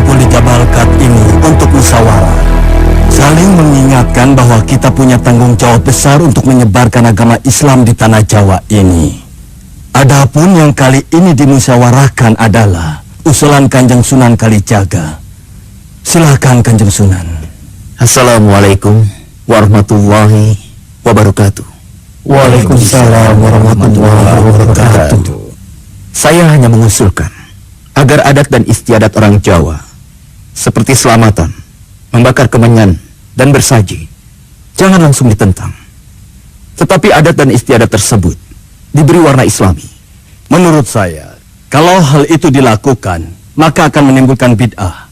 berkumpul di Jabal Kat ini untuk musyawarah, saling mengingatkan bahwa kita punya tanggung jawab besar untuk menyebarkan agama Islam di tanah Jawa ini. Adapun yang kali ini dimusyawarahkan adalah usulan Kanjeng Sunan Kalijaga. Silakan Kanjeng Sunan. Assalamualaikum warahmatullahi wabarakatuh. Waalaikumsalam warahmatullahi wabarakatuh. Saya hanya mengusulkan agar adat dan istiadat orang Jawa seperti selamatan, membakar kemenyan, dan bersaji jangan langsung ditentang. Tetapi adat dan istiadat tersebut diberi warna Islami. Menurut saya, kalau hal itu dilakukan, maka akan menimbulkan bid'ah.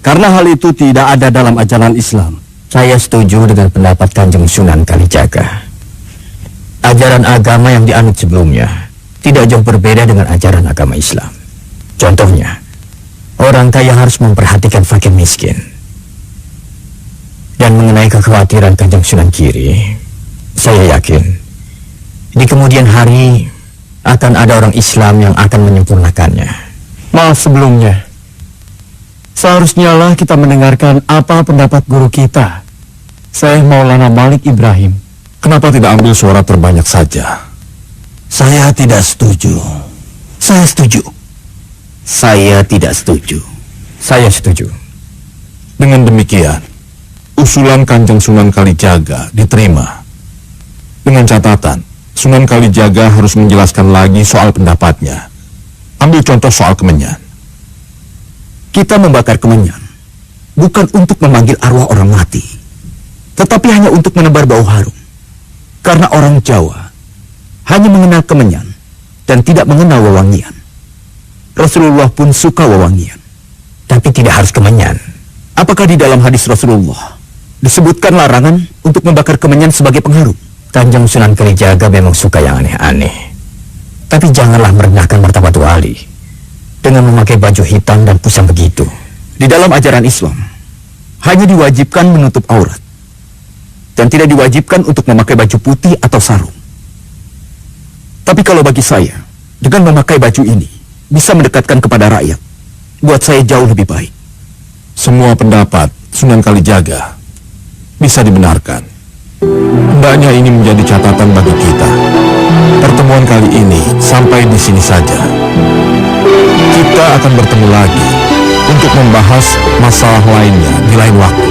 Karena hal itu tidak ada dalam ajaran Islam. Saya setuju dengan pendapat Kanjeng Sunan Kalijaga. Ajaran agama yang dianut sebelumnya tidak jauh berbeda dengan ajaran agama Islam. Contohnya, orang kaya harus memperhatikan fakir miskin. Dan mengenai kekhawatiran Kanjeng Sunan Giri, saya yakin di kemudian hari akan ada orang Islam yang akan menyempurnakannya. Maaf sebelumnya, seharusnya lah kita mendengarkan apa pendapat guru kita, Syekh Maulana Malik Ibrahim. Kenapa tidak ambil suara terbanyak saja? Saya tidak setuju. Saya setuju. Saya tidak setuju. Saya setuju. Dengan demikian, usulan Kanjeng Sunan Kalijaga diterima. Dengan catatan, Sunan Kalijaga harus menjelaskan lagi soal pendapatnya. Ambil contoh soal kemenyan. Kita membakar kemenyan bukan untuk memanggil arwah orang mati, tetapi hanya untuk menebar bau harum. Karena orang Jawa hanya mengenal kemenyan dan tidak mengenal wewangian. Rasulullah pun suka wewangian, tapi tidak harus kemenyan. Apakah di dalam hadis Rasulullah disebutkan larangan untuk membakar kemenyan sebagai pengharum? Kanjeng Sunan Kalijaga memang suka yang aneh-aneh. Tapi janganlah merendahkan martabat wali dengan memakai baju hitam dan pusam begitu. Di dalam ajaran Islam hanya diwajibkan menutup aurat dan tidak diwajibkan untuk memakai baju putih atau sarung. Tapi kalau bagi saya, dengan memakai baju ini bisa mendekatkan kepada rakyat, buat saya jauh lebih baik. Semua pendapat Sunan Kalijaga bisa dibenarkan. Hendaknya ini menjadi catatan bagi kita. Pertemuan kali ini sampai di sini saja. Kita akan bertemu lagi untuk membahas masalah lainnya di lain waktu.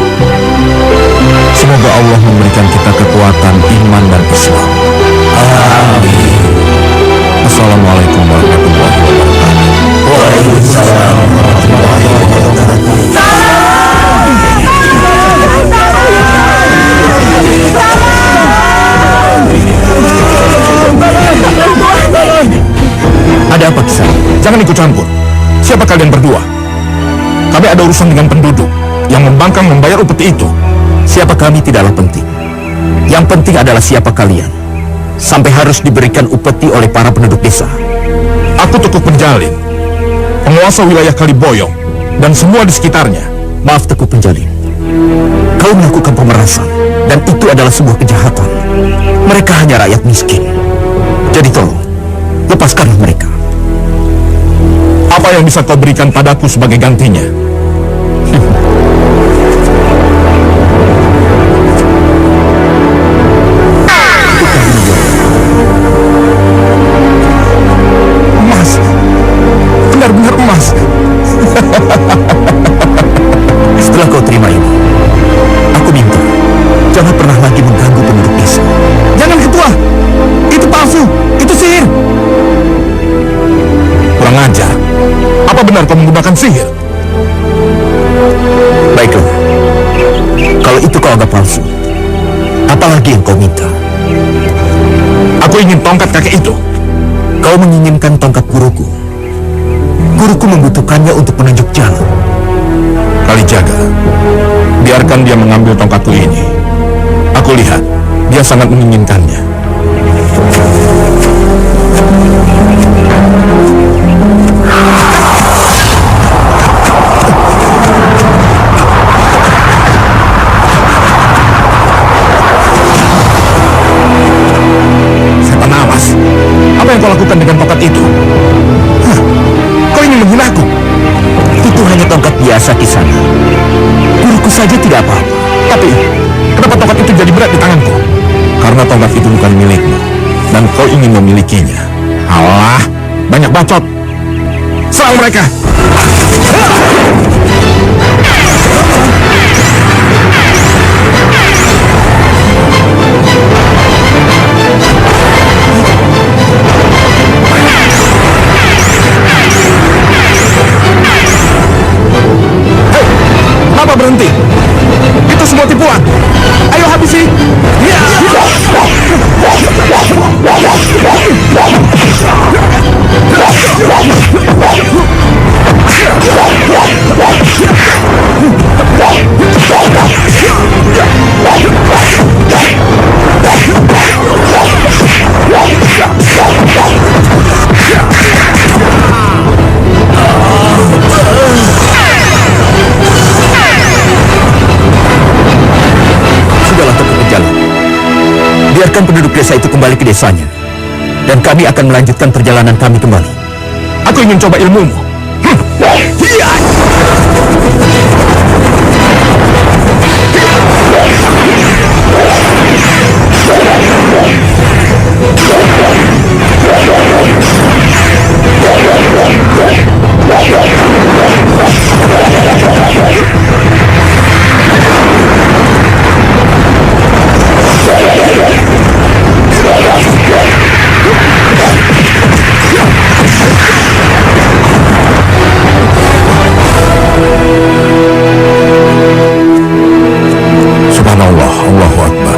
Semoga Allah memberikan kita kekuatan iman dan Islam. Amin. Assalamualaikum warahmatullahi wabarakatuh. Waalaikumsalam warahmatullahi wabarakatuh. Ada apa, Kisan? Jangan ikut campur. Siapa kalian berdua? Kami ada urusan dengan penduduk yang membangkang membayar upeti itu. Siapa kami tidaklah penting. Yang penting adalah siapa kalian. Sampai harus diberikan upeti oleh para penduduk desa. Aku Tekuk Penjalin, penguasa wilayah Kaliboyong dan semua di sekitarnya. Maaf Tekuk Penjalin, kau melakukan pemerasan dan itu adalah sebuah kejahatan. Mereka hanya rakyat miskin. Jadi tolong, lepaskanlah mereka. Apa yang bisa kau berikan padaku sebagai gantinya? Emas, benar-benar emas. Setelah kau terima ini, aku minta jangan pernah lagi mengganggu penduduk desa. Jangan, Ketua, itu palsu, itu sihir. Kurang ajar. Apa benar kau menggunakan sihir? Baiklah, kalau itu kau anggap palsu, apalagi yang kau minta? Aku ingin tongkat kakek itu. Kau menginginkan tongkat guruku. Guruku membutuhkannya untuk menunjuk jalan. Kalijaga, biarkan dia mengambil tongkatku ini. Aku lihat, dia sangat menginginkannya. Setan awas, apa yang kau lakukan dengan tongkat itu? Hah, kau ingin menghinaku? Itu hanya tongkat biasa di sana. Guruku saja tidak apa-apa. Tapi, kenapa tongkat itu jadi berat di tanganku? Karena tongkat itu bukan milikmu, dan kau ingin memilikinya. Alah, banyak bacot. Serang mereka! Kenapa berhenti? Itu semua tipuan. Ayo habisi. Ya. Sudahlah Tokoh Jalan. Biarkan penduduk desa itu kembali ke desanya. Dan kami akan melanjutkan perjalanan kami kembali. Aku ingin coba ilmumu. Subhanallah, Allahu Akbar.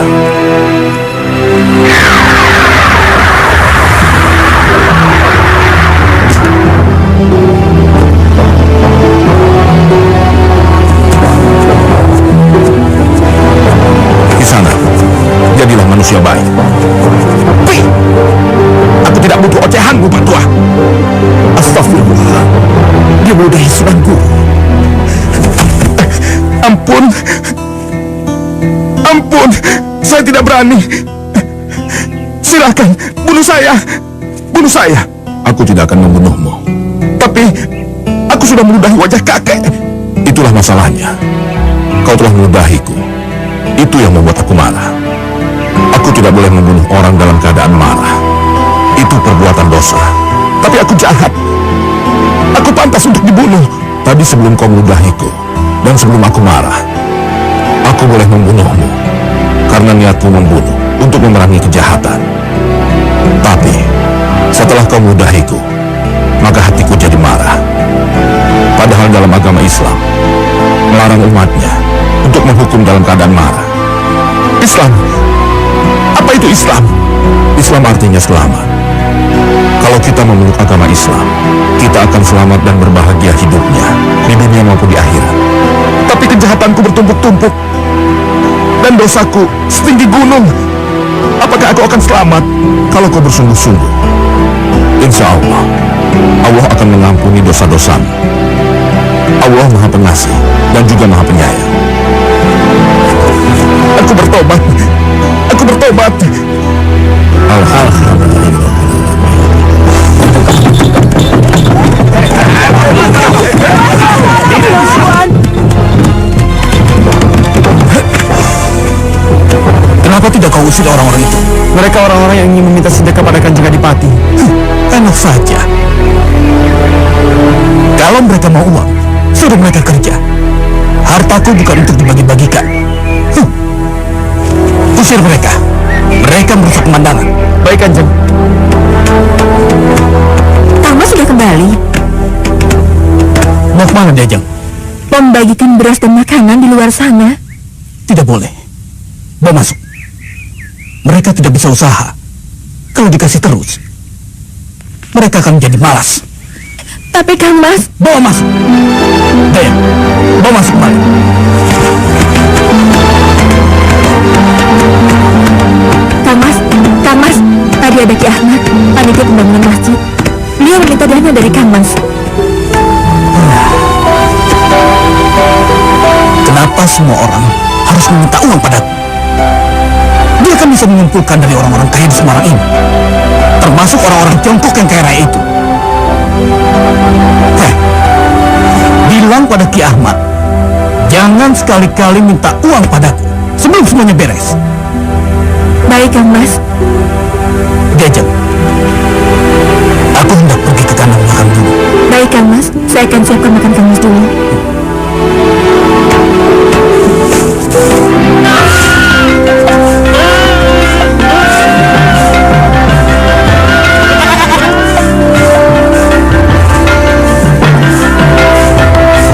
Di sana, jadilah manusia baik. Pi! Aku tidak butuh ocehanmu, Pak Tua. Astagfirullah. Dia meludahi Sunan Guru. Ampun. Ampun, saya tidak berani. Silakan, bunuh saya. Bunuh saya. Aku tidak akan membunuhmu. Tapi, aku sudah meludahi wajah kakek. Itulah masalahnya. Kau telah meludahiku. Itu yang membuat aku marah. Aku tidak boleh membunuh orang dalam keadaan marah. Itu perbuatan dosa. Tapi aku jahat. Aku pantas untuk dibunuh. Tadi sebelum kau meludahiku, dan sebelum aku marah, aku boleh membunuhmu. Karena niatku membunuh untuk memerangi kejahatan. Tapi, setelah kau meludahiku, maka hatiku jadi marah. Padahal dalam agama Islam, melarang umatnya untuk menghukum dalam keadaan marah. Islam? Apa itu Islam? Islam artinya selamat. Kalau kita memeluk agama Islam, kita akan selamat dan berbahagia hidupnya, di dunia maupun di akhirat. Tapi kejahatanku bertumpuk-tumpuk, dan dosaku setinggi gunung. Apakah aku akan selamat kalau kau bersungguh-sungguh? Insya Allah, Allah akan mengampuni dosa-dosamu. Allah Maha Pengasih dan juga Maha Penyayang. Aku bertobat. Aku bertobat. Alhamdulillah. Kenapa tidak kau usir orang-orang itu? Mereka orang-orang yang ingin meminta sedekah pada Kanjeng Adipati. Enak saja. Kalau mereka mau uang, suruh mereka kerja. Hartaku bukan untuk dibagi-bagikan. Usir mereka. Mereka merusak pemandangan. Baik, Kanjeng. Kang Mas sudah kembali. Mau kemana dia, Jeng? Membagikan beras dan makanan di luar sana. Tidak boleh. Bawa masuk. Mereka tidak bisa usaha. Kalau dikasih terus, mereka akan menjadi malas. Tapi Kang Mas, Bawa masuk. Daya, bawa masuk kembali. Kang Mas, tadi ada Ki Ahmad, panitia pembangunan masjid. Beliau meminta dana dari Kang Mas. Kenapa semua orang harus meminta uang padaku? Dia kan bisa mengumpulkan dari orang-orang kaya di Semarang ini, termasuk orang-orang Tiongkok yang kaya raya itu. Bila bilang pada Ki Ahmad, jangan sekali-kali minta uang padaku sebelum semuanya beres. Baik, Kang Mas. Diajak. Aku hendak pergi ke kandang makan dulu. Baik, Kang Mas. Saya akan siapkan makan Kang Mas dulu.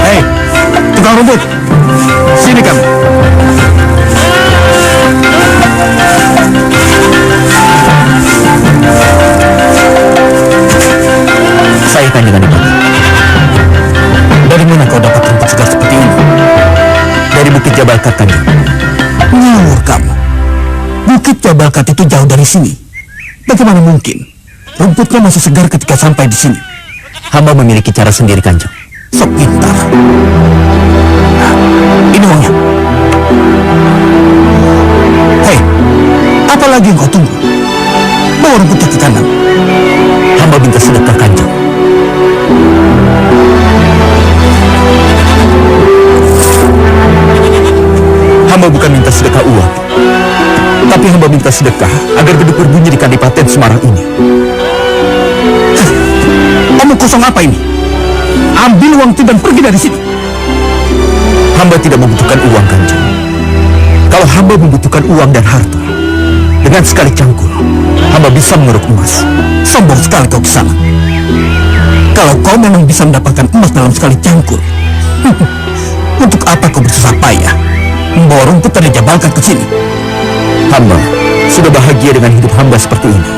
Hei, tukang rumput. Sini kamu. Saya Kanjeng Adipati. Dari mana kau dapat rumput segar seperti ini? Dari Bukit Jabalkat, Kanjeng. Ngawur kamu. Bukit Jabalkat itu jauh dari sini. Bagaimana mungkin rumputnya masih segar ketika sampai di sini? Hamba memiliki cara sendiri, Kanjeng. Sok pintar. Ini uangnya. Hei, apa lagi yang kau tunggu? Bawa rumputnya ke kandang. Hamba minta sedekah, Kanjeng. Hamba bukan minta sedekah uang, tapi hamba minta sedekah agar beduk berbunyi di Kadipaten Semarang ini. Omong kosong apa ini? Ambil uang itu dan pergi dari sini. Hamba tidak membutuhkan uang, Kanjeng. Kalau hamba membutuhkan uang dan harta, dengan sekali cangkul, hamba bisa mengeruk emas. Sombong sekali kau ke sana. Kalau kau memang bisa mendapatkan emas dalam sekali cangkul, untuk apa kau bersusah payah membawa rumput dari Jabalkat ke sini? Hamba sudah bahagia dengan hidup hamba seperti ini.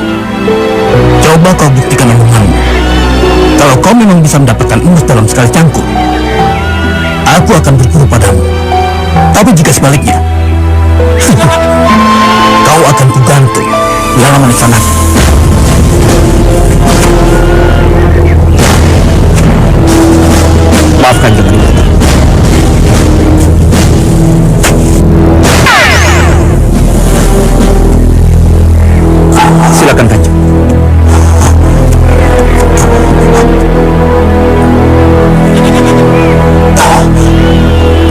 Coba kau buktikan omonganmu. Kalau kau memang bisa mendapatkan emas dalam sekali cangkul, aku akan berguru padamu. Tapi jika sebaliknya, kau akan kugantung di halaman istana. Maaf, Kanjeng Adipati. Silakan, Kanjeng.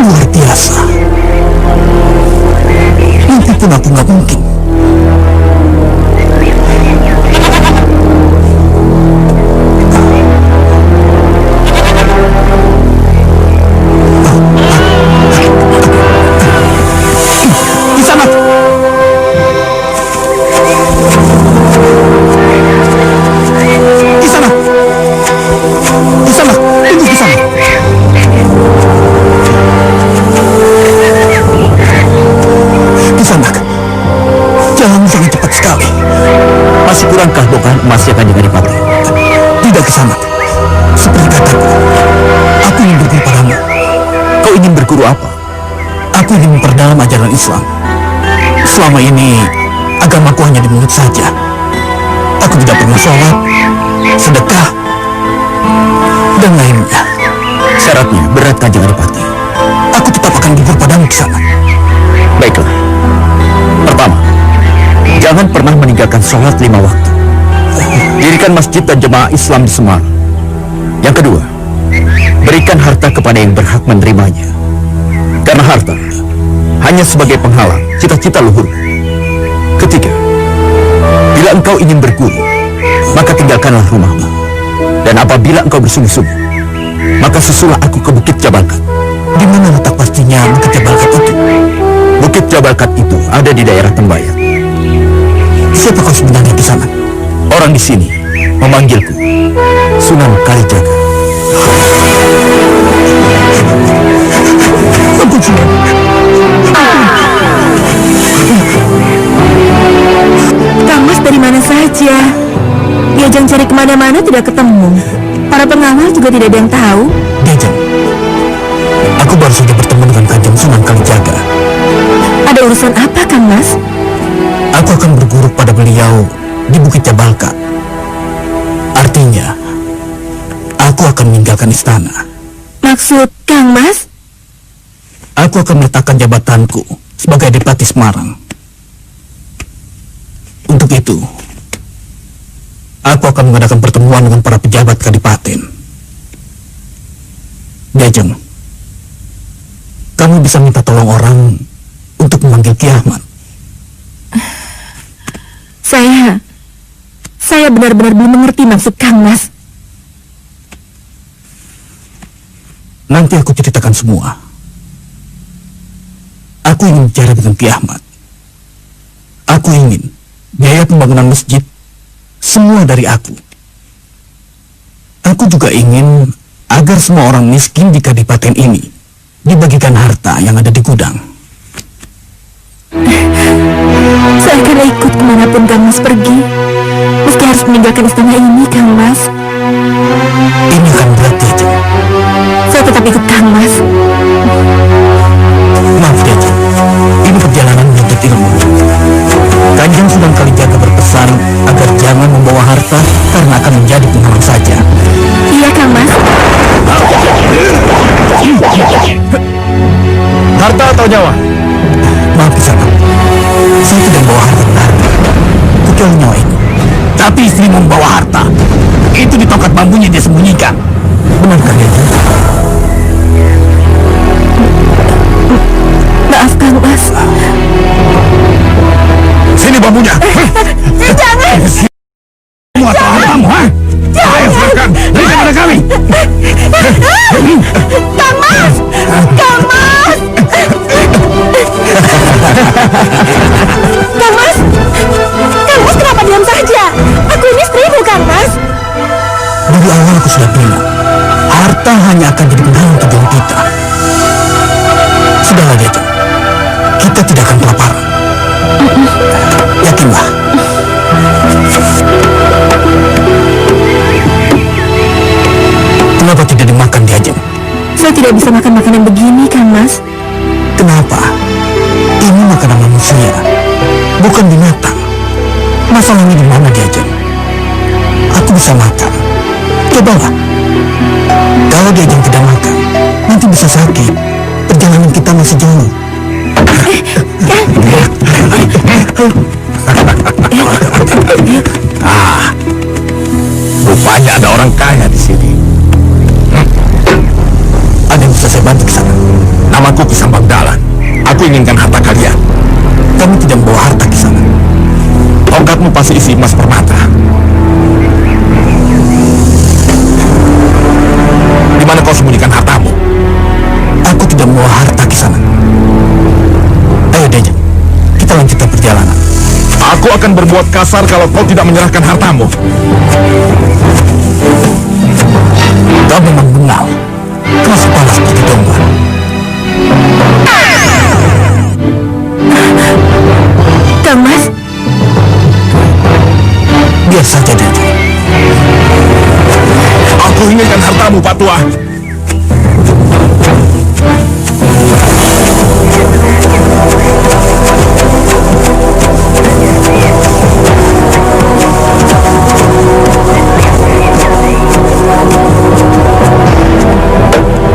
Luar biasa. Mimpi pun aku nggak mungkin. Di sana. Di sana. Di sana. Tunggu di sana. Kisanak, jalan sangat cepat sekali. Masih kurangkah bongkahan emas ya, Kanjeng Adipati? Tidak, Kisanak. Seperti kataku, aku ingin berguru padamu. Kau ingin berguru apa? Aku ingin memperdalam ajaran Islam. Selama ini, agamaku hanya di mulut saja. Aku tidak pernah sholat, sedekah, dan lainnya. Syaratnya berat, Kanjeng Adipati. Aku tetap akan berguru padamu, Kisanak. Baiklah. Pertama, jangan pernah meninggalkan sholat 5 waktu. Dirikan masjid dan jemaah Islam di Semarang. Yang kedua, berikan harta kepada yang berhak menerimanya. Karena harta hanya sebagai penghalang cita-cita luhur. Ketiga, bila engkau ingin berguru, maka tinggalkanlah rumahmu. Dan apabila engkau bersungguh-sungguh, maka susulah aku ke Bukit Jabalkat. Di mana letak pastinya Bukit Jabalkat itu? Bukit Jabalkat itu ada di daerah Tembayan. Siapa kau sebenarnya, Kisanak? Orang di sini memanggilku Sunan Kalijaga. Ampun, Sunan. Kang Mas dari mana saja? Diajang cari kemana-mana tidak ketemu. Para pengawal juga tidak ada yang tahu. Diajeng, aku baru saja bertemu dengan Kanjeng Sunan Kalijaga. Ada urusan apa, Kang Mas? Aku akan berguru pada beliau di Bukit Jabalkat. Artinya, aku akan meninggalkan istana. Maksud Kang Mas? Aku akan meletakkan jabatanku sebagai Adipati Semarang. Untuk itu, aku akan mengadakan pertemuan dengan para pejabat kadipaten. Diajeng, kamu bisa minta tolong orang untuk memanggil Ki Ahmad. Saya benar-benar belum mengerti maksud Kang Mas. Nanti aku ceritakan semua. Aku ingin bicara dengan Ki Ahmad. Aku ingin biaya pembangunan masjid semua dari aku. Aku juga ingin agar semua orang miskin di kadipaten ini dibagikan harta yang ada di gudang. Saya akan ikut kemanapun Kang Mas pergi, meski harus meninggalkan istana ini, Kang Mas. Ini akan berat, Diajeng. Saya tetap ikut Kang Mas. Maaf, Diajeng. Ini perjalanan menuntut ilmu. Kanjeng Sunan Kalijaga berpesan agar jangan membawa harta karena akan menjadi penghalang saja. Iya, Kang Mas. Harta atau nyawa? Maaf, Kisana. Saya tidak membawa harta berharga, kecuali nyawa ini. Tapi istri membawa harta. Itu di tokat bambunya dia sembunyikan. Benarkah, Diajeng? Maaf, Kang Mas. Sini bambunya. Jangan! Semua tahan kamu, ha? Ayo, serahkan. Berikan pada kami. Kang Mas! Kang Mas! Kang Mas! Kang Mas kenapa diam saja? Aku ini istrimu, Kang Mas. Dari awal aku sudah bilang, harta hanya akan jadi penghalang tujuan kita. Sudahlah, Diajeng. Kita tidak akan kelaparan. Yakinlah. Kenapa tidak dimakan, Diajeng? Saya tidak bisa makan makanan begini, Kang Mas. Kenapa? Ini makanan manusia, bukan binatang. Masalahnya di mana, Diajeng? Aku bisa makan. Cobalah. Kalau Diajeng tidak makan, nanti bisa sakit. Perjalanan kita masih jauh. Rupanya ada orang kaya di sini. Ada yang bisa saya bantu ke sana? Namaku Kisang Bagdalan. Aku inginkan harta kalian. Kami tidak membawa harta ke sana. Tongkatmu pasti isi emas permata. Di mana kau sembunyikan hartamu? Aku tidak membawa harta ke sana. Ayo, Diajeng, kita lanjutkan perjalanan. Aku akan berbuat kasar kalau kau tidak menyerahkan hartamu. Kau memang bengal, keras kepala seperti domba. Kang Mas, Biar saja, Diajeng. Aku inginkan hartamu, Pak Tua.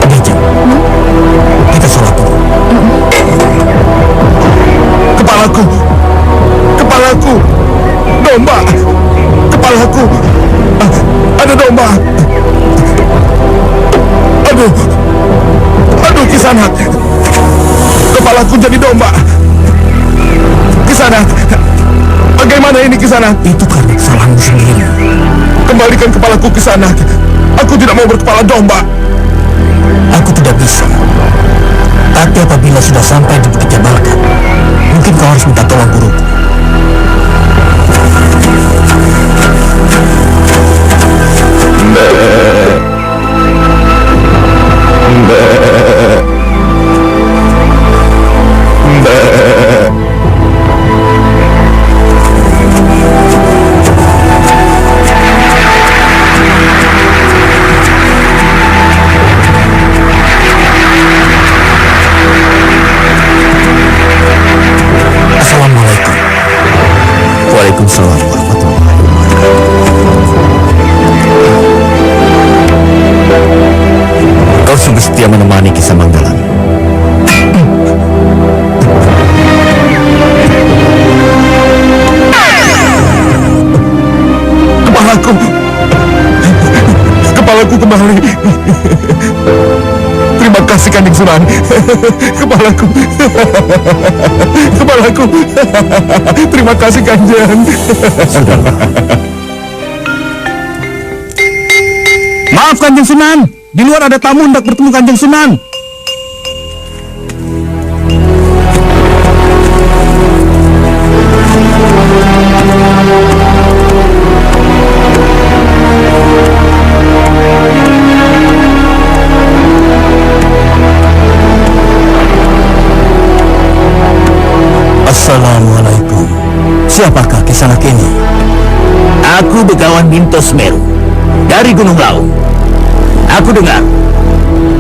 Diajeng, kita sholat dulu. Kepalaku, kepalaku, domba, kepalaku, ada domba. Aduh, aduh, Kisanak, kepalaku jadi domba. Kisanak, bagaimana ini, Kisanak? Itu karena kesalahanmu sendiri. Kembalikan kepalaku, Kisanak. Aku tidak mau berkepala domba. Aku tidak bisa. Tapi apabila sudah sampai di Bukit Jabalkan, mungkin kau harus minta tolong guruku. Assalamualaikum. Waalaikumsalam warahmatullahi Kanjeng Sunan. Kepalaku. Kepalaku. Terima kasih Kanjeng. Maaf Kanjeng Sunan, di luar ada tamu hendak bertemu Kanjeng Sunan. Assalamualaikum. Siapakah kisanak ini? Aku Begawan Mintos Meru dari Gunung Lawu. Aku dengar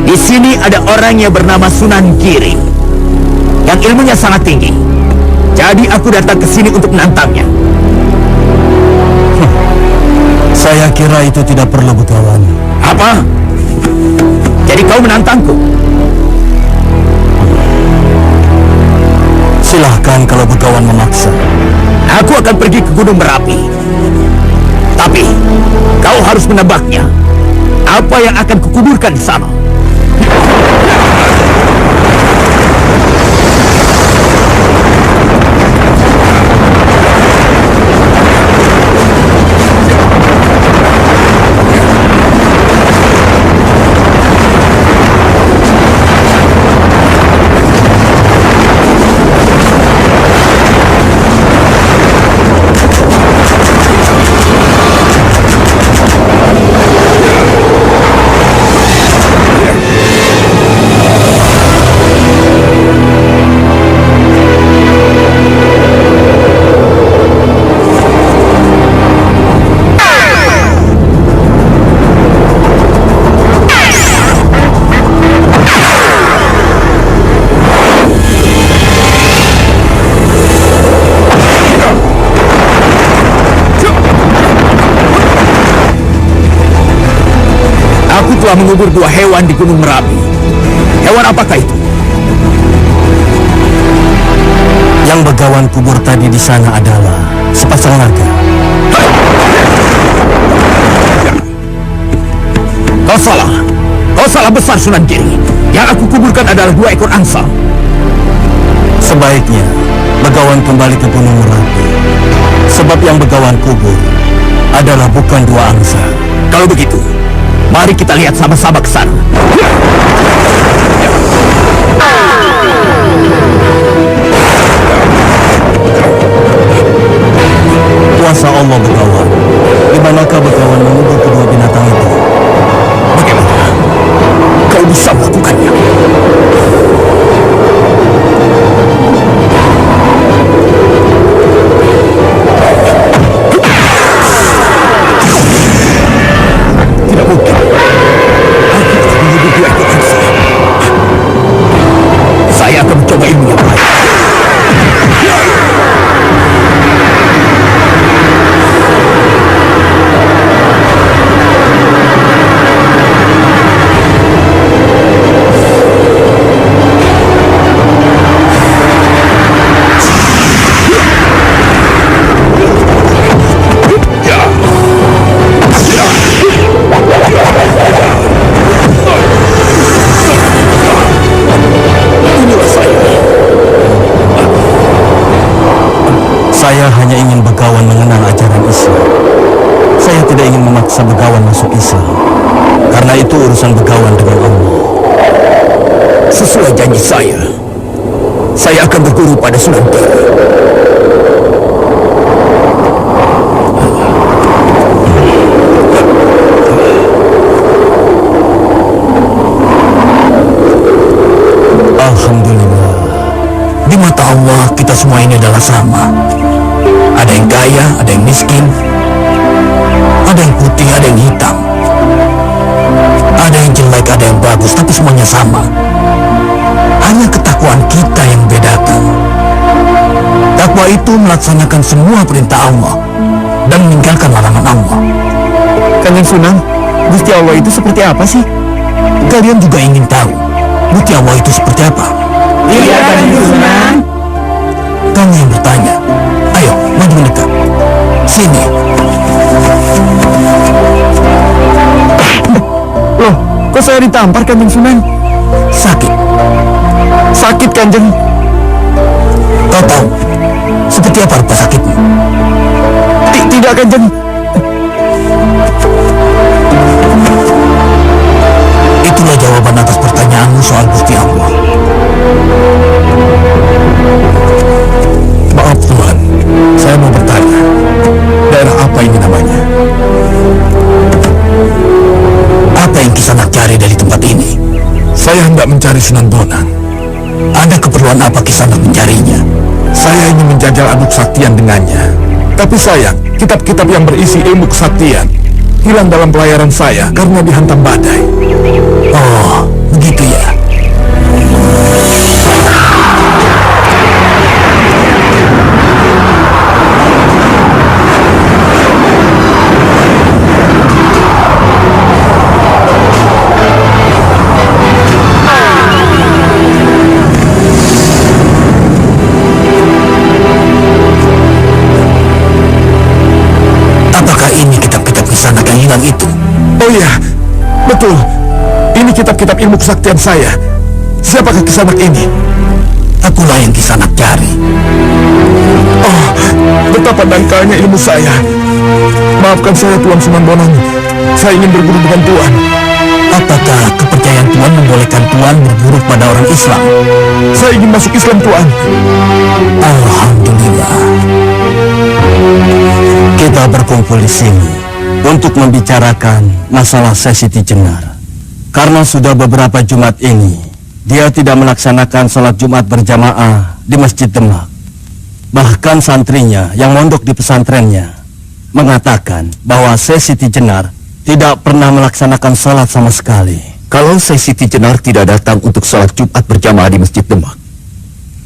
di sini ada orang yang bernama Sunan Giri yang ilmunya sangat tinggi. Jadi aku datang ke sini untuk menantangnya. Saya kira itu tidak perlu, Begawan. Apa? Jadi kau menantangku? Silahkan kalau Begawan memaksa. Aku akan pergi ke Gunung Merapi. Tapi kau harus menebaknya. Apa yang akan kukuburkan di sana? Telah mengubur 2 hewan di Gunung Merapi. Hewan apakah itu? Yang Begawan kubur tadi di sana adalah sepasang naga. Kau salah. Kau salah besar Sunan Giri. Yang aku kuburkan adalah 2 ekor angsa. Sebaiknya Begawan kembali ke Gunung Merapi. Sebab yang Begawan kubur adalah bukan 2 angsa. Kalau begitu, mari kita lihat sama-sama ke sana. Kuasa Allah, Begawan. Di manakah Begawan mengubur kedua binatang itu? Bagaimana kau bisa melakukannya? Tidak mungkin. Aku akan mengubur 2 ekor angsa. Saya akan mencoba ilmu yang lain. Saya hanya ingin Begawan mengenal ajaran Islam. Saya tidak ingin memaksa Begawan masuk Islam. Karena itu urusan Begawan dengan Allah. Sesuai janji saya akan berguru pada Sunan Giri. Alhamdulillah. Di mata Allah kita semua ini adalah sama. Ada yang kaya, ada yang miskin, ada yang putih, ada yang hitam, ada yang jelek, ada yang bagus, tapi semuanya sama. Hanya ketakwaan kita yang membedakan. Takwa itu melaksanakan semua perintah Allah dan meninggalkan larangan Allah. Kanjeng Sunan, Gusti Allah itu seperti apa sih? Kalian juga ingin tahu Gusti Allah itu seperti apa? Iya, Kanjeng Sunan. Kamu yang bertanya. Ayo, maju mendekat. Sini. Loh, kok saya ditampar Kanjeng Sunan? Sakit. Sakit, Kanjeng. Kau tahu seperti apa rupa sakitmu? Tidak, Kanjeng. Itulah jawaban atas pertanyaanmu soal Gusti Allah. Maaf Tuhan, saya mau bertanya, daerah apa ini namanya? Apa yang Kisanak cari dari tempat ini? Saya hendak mencari Sunan Bonang. Ada keperluan apa Kisanak mencarinya? Saya ingin menjajal adu kesaktian dengannya. Tapi sayang, kitab-kitab yang berisi ilmu kesaktian hilang dalam pelayaran saya karena dihantam badai. Oh, begitu ya. Apakah ini kitab-kitab Kisanak yang hilang itu? Oh iya, betul. Ini kitab-kitab ilmu kesaktian saya. Siapakah Kisanak ini? Akulah yang Kisanak cari. Oh, betapa dangkalnya ilmu saya. Maafkan saya Tuan Sunan Bonang. Saya ingin berguru dengan Tuan. Apakah kepercayaan Tuan membolehkan Tuan berguru pada orang Islam? Saya ingin masuk Islam Tuan. Alhamdulillah. Kita berkumpul di sini untuk membicarakan masalah Syekh Siti Jenar. Karena sudah beberapa Jumat ini dia tidak melaksanakan sholat Jumat berjamaah di Masjid Demak. Bahkan santrinya yang mondok di pesantrennya mengatakan bahwa Syekh Siti Jenar tidak pernah melaksanakan sholat sama sekali. Kalau Syekh Siti Jenar tidak datang untuk sholat Jumat berjamaah di Masjid Demak,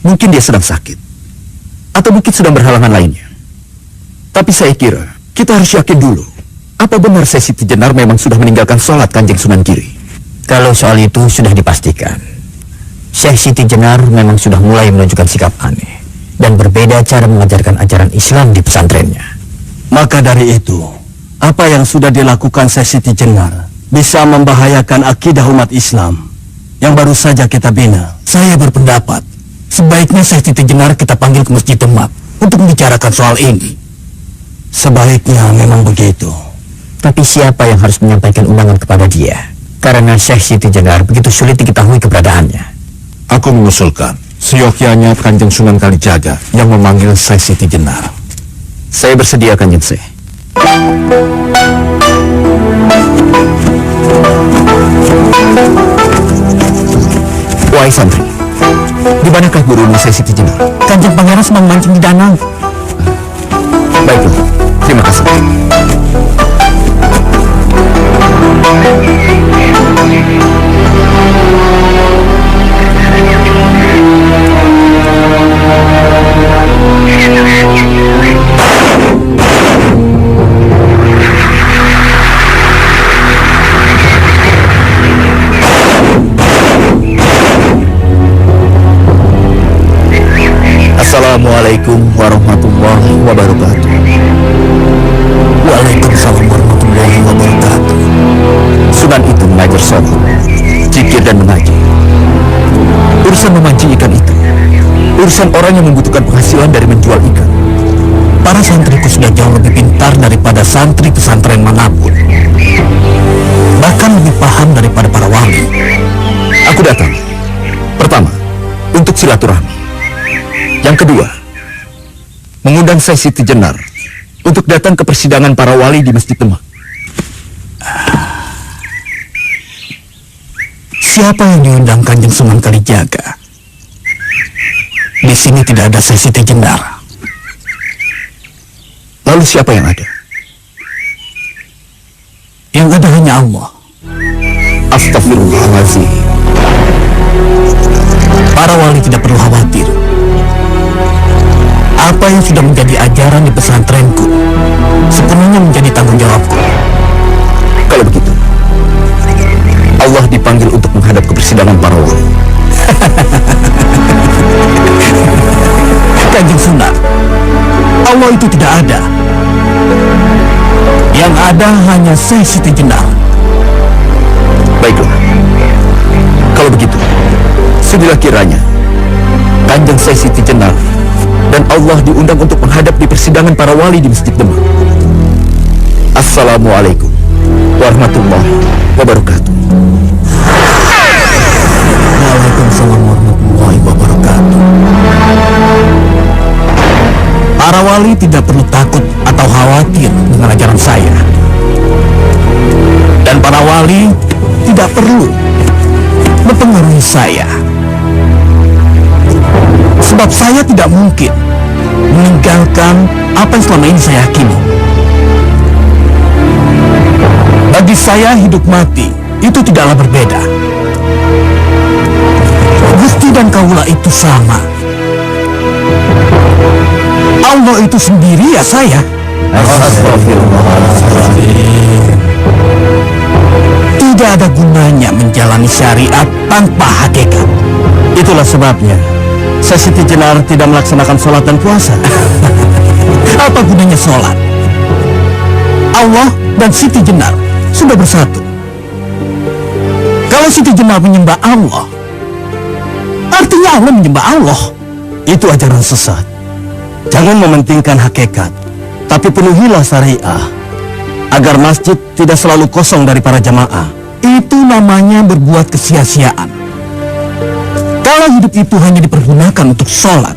mungkin dia sedang sakit. Atau mungkin sedang berhalangan lainnya. Tapi saya kira kita harus yakin dulu, apa benar Syekh Siti Jenar memang sudah meninggalkan sholat Kanjeng Sunan Giri? Kalau soal itu sudah dipastikan, Syekh Siti Jenar memang sudah mulai menunjukkan sikap aneh dan berbeda cara mengajarkan ajaran Islam di pesantrennya. Maka dari itu, apa yang sudah dilakukan Syekh Siti Jenar bisa membahayakan akidah umat Islam yang baru saja kita bina. Saya berpendapat, sebaiknya Syekh Siti Jenar kita panggil ke Masjid Demak untuk membicarakan soal ini. Sebaiknya memang begitu. Tapi siapa yang harus menyampaikan undangan kepada dia? Karena Syekh Siti Jenar begitu sulit diketahui keberadaannya. Aku mengusulkan seyogyanya Kanjeng Sunan Kalijaga yang memanggil Syekh Siti Jenar. Saya bersedia Kanjeng Syekh. Wahai santri, di manakah guru Syekh Siti Jenar? Kanjeng Pangeran sedang mancing di danau. Baiklah, terima kasih. Assalamualaikum warahmatullahi wabarakatuh. Waalaikumsalam warahmatullahi wabarakatuh. Sunan itu mengajar sholat, zikir dan mengaji. Urusan memancing ikan itu urusan orang yang membutuhkan penghasilan dari menjual ikan. Para santriku sudah jauh lebih pintar daripada santri pesantren manapun. Bahkan lebih paham daripada para wali. Aku datang, pertama, untuk silaturahmi. Yang kedua, mengundang Syekh Siti Jenar untuk datang ke persidangan para wali di Masjid Demak. Siapa yang diundang Kanjeng Sunan Kalijaga? Di sini tidak ada Syekh Siti Jenar. Lalu siapa yang ada? Yang ada hanya Allah. Astagfirullahaladzim. Para wali tidak perlu khawatir. Apa yang sudah menjadi ajaran di pesantrenku sepenuhnya menjadi tanggung jawabku. Kalau begitu, Allah dipanggil untuk menghadap ke persidangan para wali. Kanjeng Sunan, Allah itu tidak ada. Yang ada hanya Syekh Siti Jenar. Baiklah, Kalau begitu, sudilah kiranya Kanjeng Syekh Siti Jenar dan Allah diundang untuk menghadap di persidangan para wali di Masjid Demak. Assalamualaikum warahmatullahi wabarakatuh. Waalaikumsalam warahmatullahi wabarakatuh. Para wali tidak perlu takut atau khawatir dengan ajaran saya. Dan para wali tidak perlu mempengaruhi saya. Sebab saya tidak mungkin meninggalkan apa yang selama ini saya yakini. Bagi saya hidup mati itu tidaklah berbeda. Gusti dan Kaula itu sama. Allah itu sendiri ya saya. Tidak ada gunanya menjalani syariat tanpa hakikat. Itulah sebabnya Syekh Siti Jenar tidak melaksanakan sholat dan puasa. Apa gunanya sholat? Allah dan Siti Jenar sudah bersatu. Kalau Siti Jenar menyembah Allah, artinya Allah menyembah Allah. Itu ajaran sesat. Jangan mementingkan hakikat, tapi penuhilah syariah agar masjid tidak selalu kosong dari para jamaah. Itu namanya berbuat kesia-siaan. Kalau hidup itu hanya dipergunakan untuk sholat,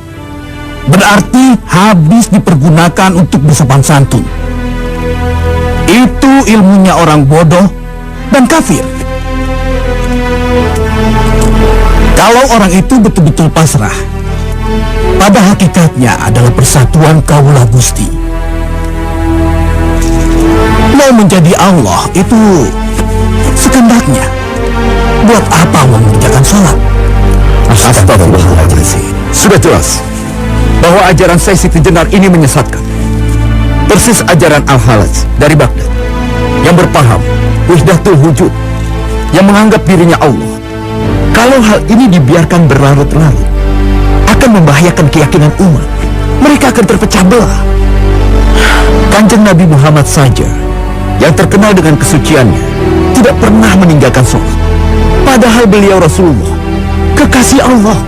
berarti habis dipergunakan untuk bersopan santun. Itu ilmunya orang bodoh dan kafir. Kalau orang itu betul-betul pasrah, pada hakikatnya adalah persatuan Kaula Gusti. Mau menjadi Allah itu sekendaknya. Buat apa Allah mengerjakan sholat? Astagfirullahaladzim. Sudah jelas bahwa ajaran Syekh Siti Jenar ini menyesatkan. Persis ajaran Al-Halaj dari Baghdad yang berpaham wahdatul wujud, yang menganggap dirinya Allah. Kalau hal ini dibiarkan berlarut-larut, akan membahayakan keyakinan umat. Mereka akan terpecah belah. Kanjeng Nabi Muhammad saja yang terkenal dengan kesuciannya tidak pernah meninggalkan sholat. Padahal beliau Rasulullah, kekasih Allah.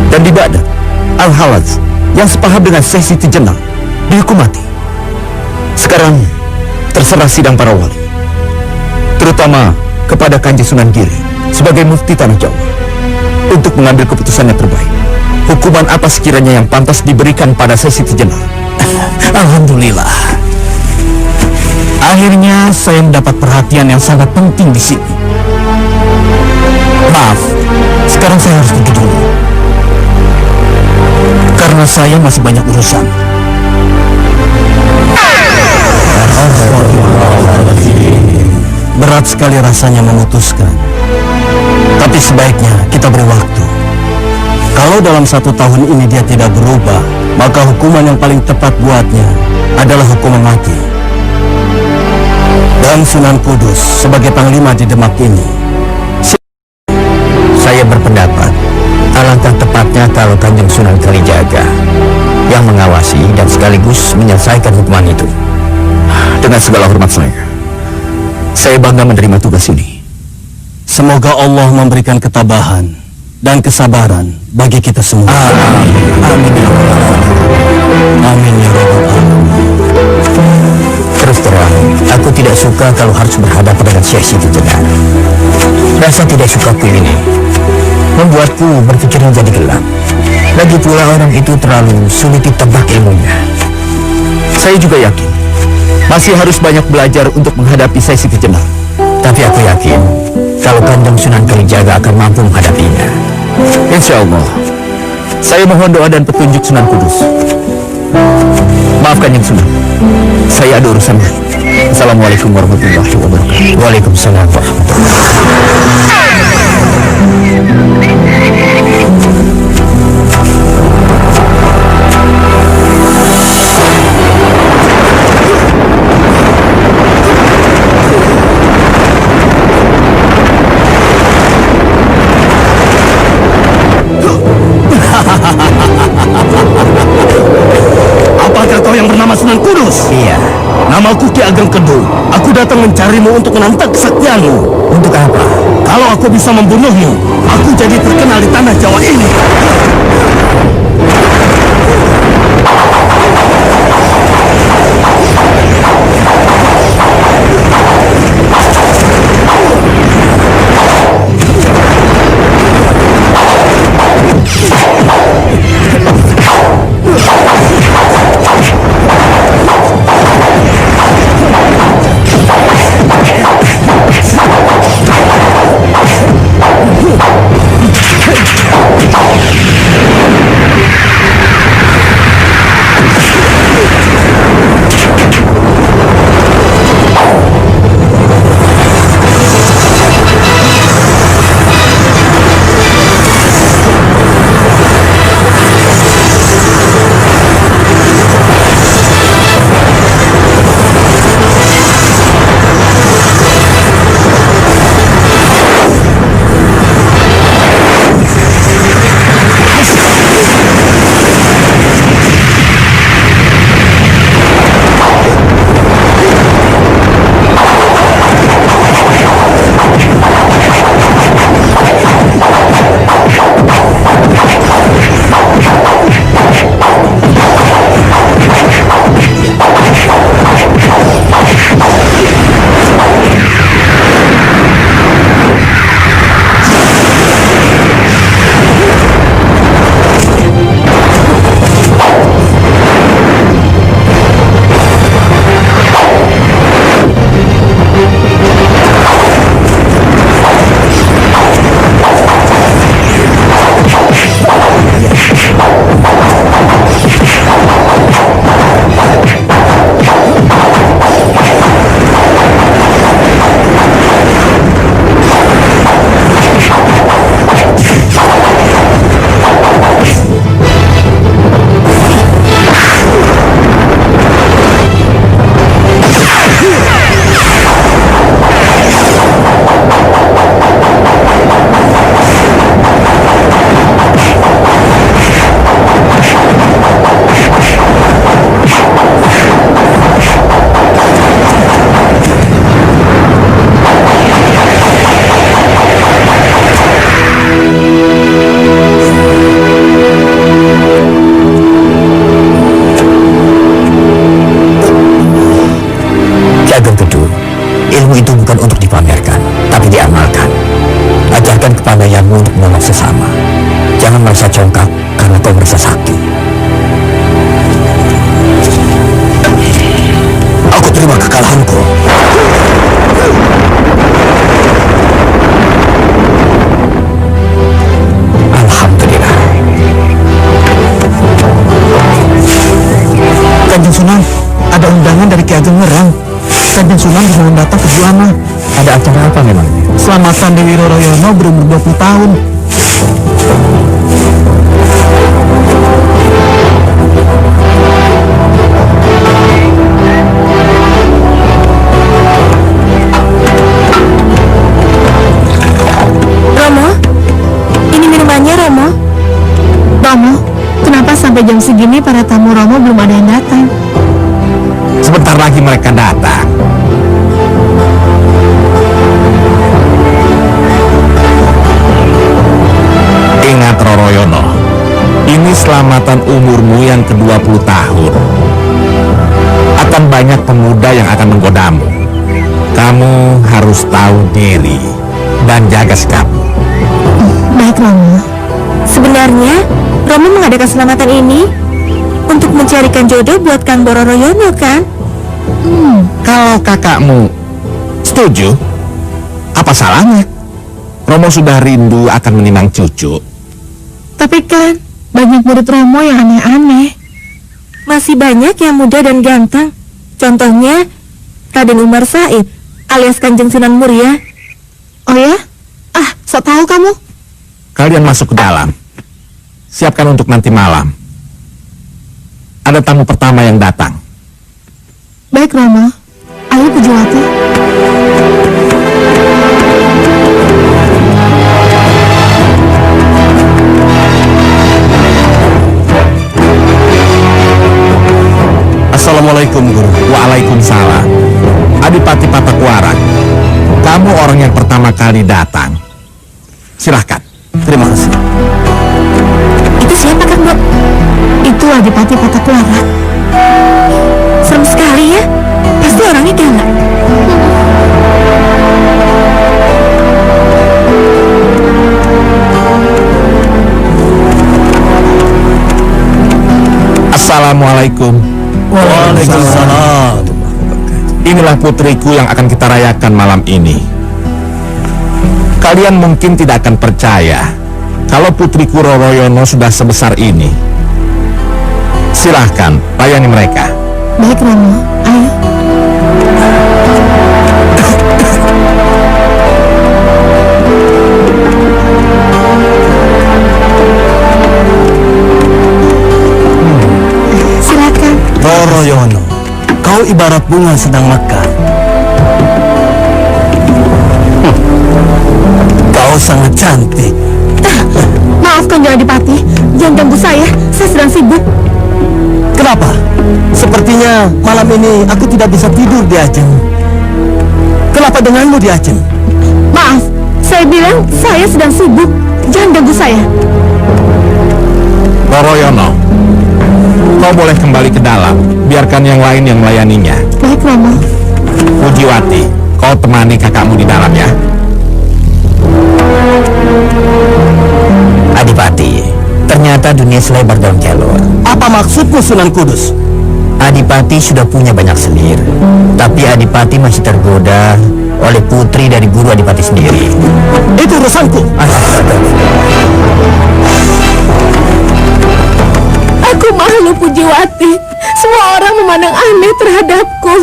Dan di Baghdad, Al-Halaj yang sepaham dengan Syekh Siti Jenar dihukum mati. Sekarang terserah sidang para wali, terutama kepada Kanjeng Sunan Giri sebagai mufti Tanah Jawa, untuk mengambil keputusan yang terbaik. Hukuman apa sekiranya yang pantas diberikan pada Syekh Siti Jenar? Alhamdulillah. Akhirnya saya mendapat perhatian yang sangat penting di sini. Maaf, sekarang saya harus pergi dulu. Karena saya masih banyak urusan. Berat sekali rasanya memutuskan. Tapi sebaiknya kita beri waktu. Kalau dalam 1 tahun ini dia tidak berubah, maka hukuman yang paling tepat buatnya adalah hukuman mati. Dan Sunan Kudus sebagai panglima di Demak ini, Saya berpendapat alangkah tepatnya kalau Kanjeng Sunan Kalijaga yang mengawasi dan sekaligus menyelesaikan hukuman itu. Dengan segala hormat saya bangga menerima tugas ini. semoga Allah memberikan ketabahan dan kesabaran bagi kita semua. Amin. Amin ya Rabbal Alamin. Amin ya Rabbal Alamin. Terus terang, aku tidak suka kalau harus berhadapan dengan Syekh Siti Jenar. Rasa tidak sukaku ini membuatku berpikir menjadi gelap. Lagi pula orang itu terlalu sulit ditebak ilmunya. Saya juga yakin masih harus banyak belajar untuk menghadapi Syekh Siti Jenar. Tapi aku yakin kalau Kanjeng Sunan Kalijaga akan mampu menghadapinya. Insya Allah. Saya mohon doa dan petunjuk Sunan Kudus. Maafkan yang Sunan, saya ada urusan lain. Assalamualaikum warahmatullahi wabarakatuh. Waalaikumsalam warahmatullahi Apakah kau yang bernama Sunan Kudus? Iya. Namaku Ki Ageng Kedung. Aku datang mencarimu untuk menantang kesaktianmu. Untuk apa? Kalau aku bisa membunuhmu, aku jadi terkenal di tanah Jawa ini. Sunan, ada undangan dari Ki Ageng Ngerang. Kanjeng Sunan disuruh datang ke Juwana. Ada acara apa memang? Selamatan Dewi Roroyono berumur 20 tahun. Romo, ini minumannya Romo. Romo, kenapa sampai jam segini para tamu Romo belum ada yang datang? Sebentar lagi mereka datang. Ingat Roroyono, ini selamatan umurmu yang ke-20 tahun. Akan banyak pemuda yang akan menggodamu. Kamu harus tahu diri dan jaga sikapmu. Baik Romo. Sebenarnya, Romo mengadakan selamatan ini untuk mencarikan jodoh buat Kang Bororoyono, kan? Kalau kakakmu setuju, apa salahnya? Romo sudah rindu akan menimang cucu. Tapi kan banyak murid Romo yang aneh-aneh. Masih banyak yang muda dan ganteng. Contohnya, Raden Umar Said alias Kanjeng Sunan Muria. Oh ya? Ah, sok tahu kamu? Kalian masuk ke dalam. Siapkan untuk nanti malam. Ada tamu pertama yang datang. Baik Romo. Ayo Pujuwati. Assalamualaikum Guru. Waalaikumsalam. Adipati Patakuaran, kamu orang yang pertama kali datang. Silahkan. Terima kasih. Itu siapa, Kang Bo? Itu Adipati Patakuara. Serem sekali ya. Pasti orangnya galak. Assalamualaikum. Waalaikumsalam. Inilah putriku yang akan kita rayakan malam ini. Kalian mungkin tidak akan percaya kalau putriku Roroyono sudah sebesar ini. Silahkan, layani mereka. Baik Romo, ayo. Silakan. Roroyono, kau ibarat bunga sedang mekar. Kau sangat cantik. Maaf Kanjeng Adipati, jangan ganggu saya sedang sibuk. Kenapa? Sepertinya malam ini aku tidak bisa tidur di Ajeng. Kenapa denganmu di Ajeng? Maaf, saya bilang saya sedang sibuk. Jangan ganggu saya. Roroyono, kau boleh kembali ke dalam. Biarkan yang lain yang melayaninya. Baik Romo. Pujiwati, kau temani kakakmu di dalam ya. Adipati, ternyata dunia selebar daun kelor. Apa maksudmu, Sunan Kudus? Adipati sudah punya banyak selir, tapi Adipati masih tergoda oleh putri dari guru Adipati sendiri. Itu urusanku. Aku malu, Pujiwati. Semua orang memandang aneh terhadapku.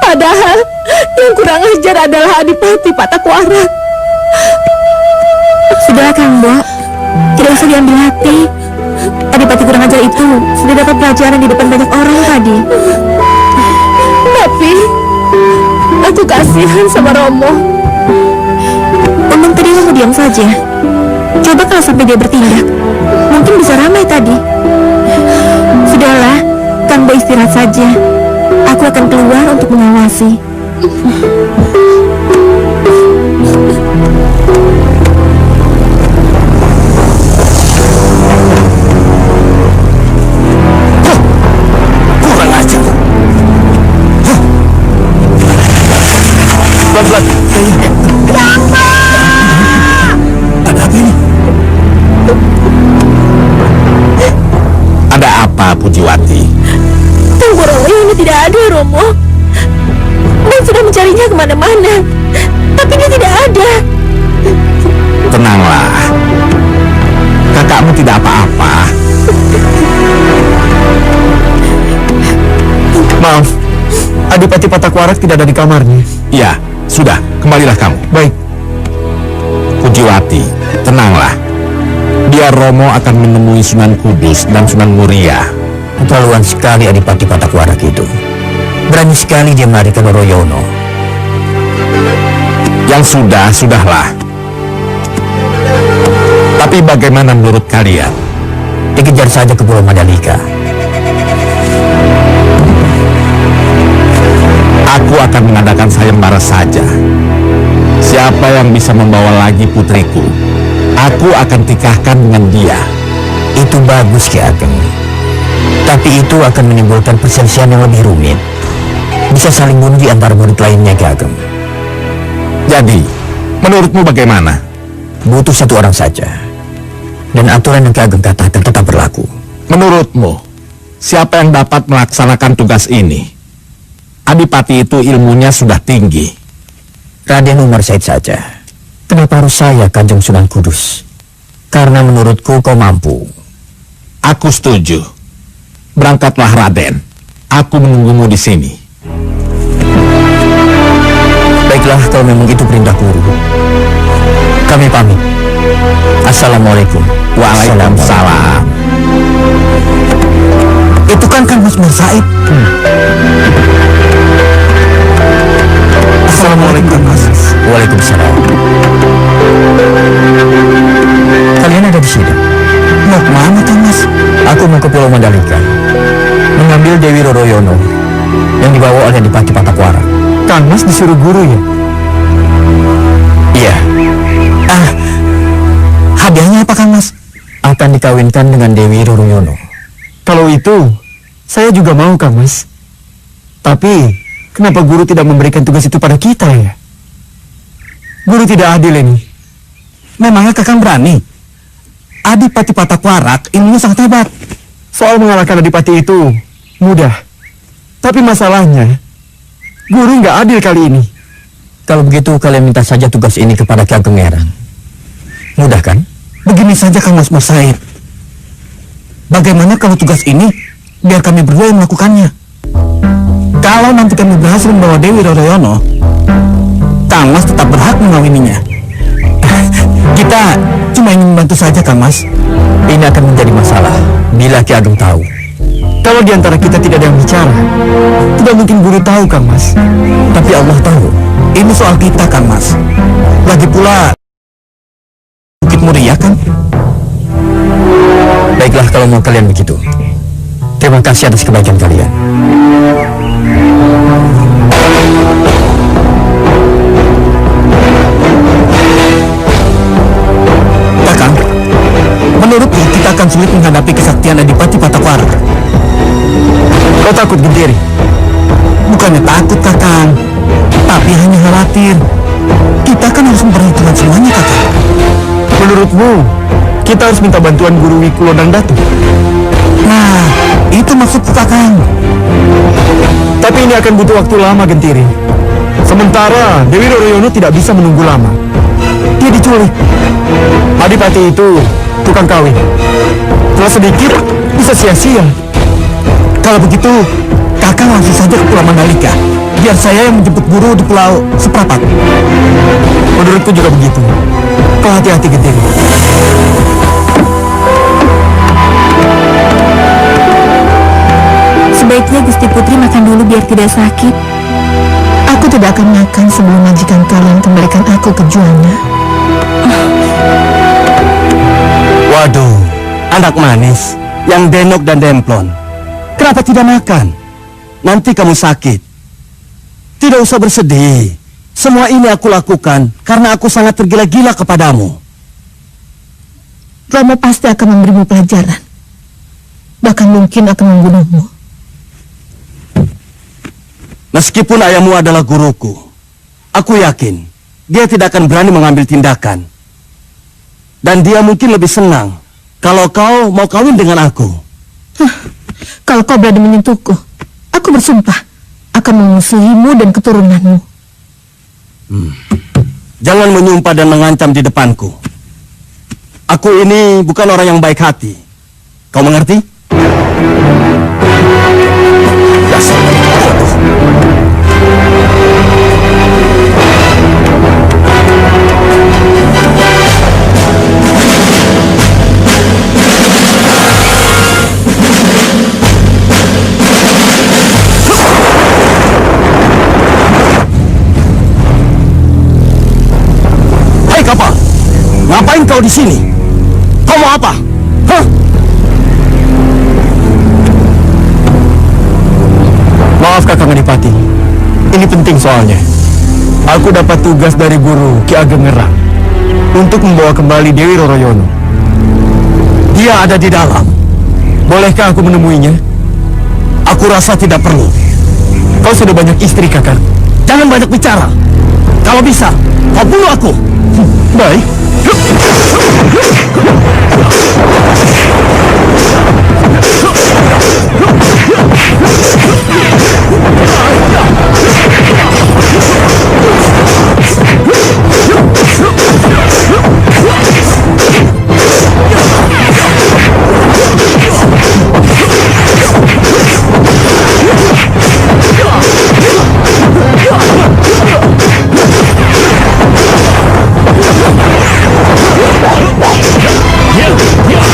Padahal yang kurang ajar adalah Adipati Patakuara. Sudah, Kang Bo. Tidak usah diambil hati. Adipati kurang ajar itu sudah dapat pelajaran di depan banyak orang tadi. Tapi aku kasihan sama Romo. Untung tadi kamu diam saja. Coba kalau sampai dia bertindak, mungkin bisa ramai tadi. Sudahlah, Kang Bo istirahat saja. Aku akan keluar untuk mengawasi. Kurang ajar. Pelan-pelan. Ada apa ini? Ada apa, Pujiwati? Tunggu, Romo ini tidak ada, Romo. Dan sudah mencarinya kemana-mana, tapi dia tidak ada. Tenanglah. Kakakmu tidak apa-apa. Maaf, Adipati Patakuara tidak ada di kamarnya. Ya, sudah, kembalilah kamu. Baik. Pujiwati, tenanglah. Biar Romo akan menemui Sunan Kudus dan Sunan Muria. Keterlaluan sekali Adipati Patakuara itu. Berani sekali dia melarikan Roroyono. Yang sudahlah. Tapi bagaimana menurut kalian? Dikejar saja ke Pulau Mandalika. Aku akan mengadakan sayembara saja. Siapa yang bisa membawa lagi putriku, aku akan tikahkan dengan dia. Itu bagus Ki Ageng. Tapi itu akan menimbulkan perselisihan yang lebih rumit. Bisa saling bunuh di antara murid lainnya Ki Ageng. Jadi, menurutmu bagaimana? Butuh satu orang saja. Dan aturan yang Ki Ageng katakan tetap berlaku. Menurutmu, siapa yang dapat melaksanakan tugas ini? Adipati itu ilmunya sudah tinggi. Raden Umar Said saja. Kenapa harus saya, Kanjeng Sunan Kudus? Karena menurutku kau mampu. Aku setuju. Berangkatlah Raden. Aku menunggumu di sini. Baiklah, kalau memang itu perintah guru. Kami pamit. Assalamualaikum. Waalaikumsalam. Itu kan Mas Umar Said. Assalamualaikum, Mas. Waalaikumsalam. Kalian ada di sini? Mau kemana, Kang Mas? Aku mau ke Pulau Mandalika, mengambil Dewi Roroyono yang dibawa oleh Adipati Patakuara. Kang Mas disuruh guru ya? Iya. Hadiahnya apa, Kang Mas? Akan dikawinkan dengan Dewi Roroyono. Kalau itu, saya juga mau, Kang Mas. Tapi, kenapa guru tidak memberikan tugas itu pada kita ya? Guru tidak adil ini. Memangnya Kakang berani? Adipati Patakwarak ilmunya sangat hebat. Soal mengalahkan Adipati itu mudah. Tapi masalahnya, guru nggak adil kali ini. Kalau begitu kalian minta saja tugas ini kepada Ki Ageng Ngerang. Mudah kan? Begini saja Kang Mas Said. Bagaimana kalau tugas ini biar kami berdua yang melakukannya? Kalau nanti kami berhasil membawa Dewi Roroyono, Kang Mas tetap berhak mengawininya. Kita cuma ingin membantu saja, Kang Mas. Ini akan menjadi masalah bila Ki Ageng tahu. Kalau di antara kita tidak ada yang bicara, tidak mungkin guru tahu, Kang Mas. Tapi Allah tahu. Ini soal kita, Kang Mas. Lagi pula Bukit Muria kan? Baiklah kalau mau kalian begitu. Terima kasih atas kebaikan kalian. Kakang, menurutku kita akan sulit menghadapi kesaktian Adipati Patakwarak. Kau takut, Gentiri? Bukannya takut, Kakang, tapi hanya khawatir. Kita kan harus memperhitungkan semuanya, Kakang. Menurutmu, kita harus minta bantuan guru Wikulo dan Datu? Nah, itu maksudku, Kakang. Tapi ini akan butuh waktu lama, Gentiri. Sementara Dewi Roroyono tidak bisa menunggu lama. Dia diculik. Adipati itu tukang kawin. Kalau sedikit, bisa sia-sia. Kalau begitu, Kakang langsung saja ke Pulau Mandalika. Biar saya yang menjemput guru di Pulau Seprapat. Menurutku juga begitu. Kau hati-hati, Gentiri. Sebaiknya Gusti Putri makan dulu biar tidak sakit. Aku tidak akan makan sebelum majikan kalian kembalikan aku ke Juana. Waduh, anak manis yang denok dan demplon. Kenapa tidak makan? Nanti kamu sakit. Tidak usah bersedih. Semua ini aku lakukan karena aku sangat tergila-gila kepadamu. Romo pasti akan memberimu pelajaran. Bahkan mungkin akan membunuhmu. Meskipun ayahmu adalah guruku, aku yakin dia tidak akan berani mengambil tindakan. Dan dia mungkin lebih senang kalau kau mau kawin dengan aku. Kalau kau berani menyentuhku, aku bersumpah akan memusuhimu dan keturunanmu. Jangan menyumpah dan mengancam di depanku. Aku ini bukan orang yang baik hati. Kau mengerti? Dasar bodoh. Hai kapal, ngapain kau di sini? Kau mau apa? Hah? Maaf, Kakang Adipati. Ini penting soalnya. Aku dapat tugas dari guru Ki Ageng Ngerang untuk membawa kembali Dewi Roroyono. Dia ada di dalam. Bolehkah aku menemuinya? Aku rasa tidak perlu. Kau sudah banyak istri, Kakang. Jangan banyak bicara. Kalau bisa, kau bunuh aku. Baik. Yeah.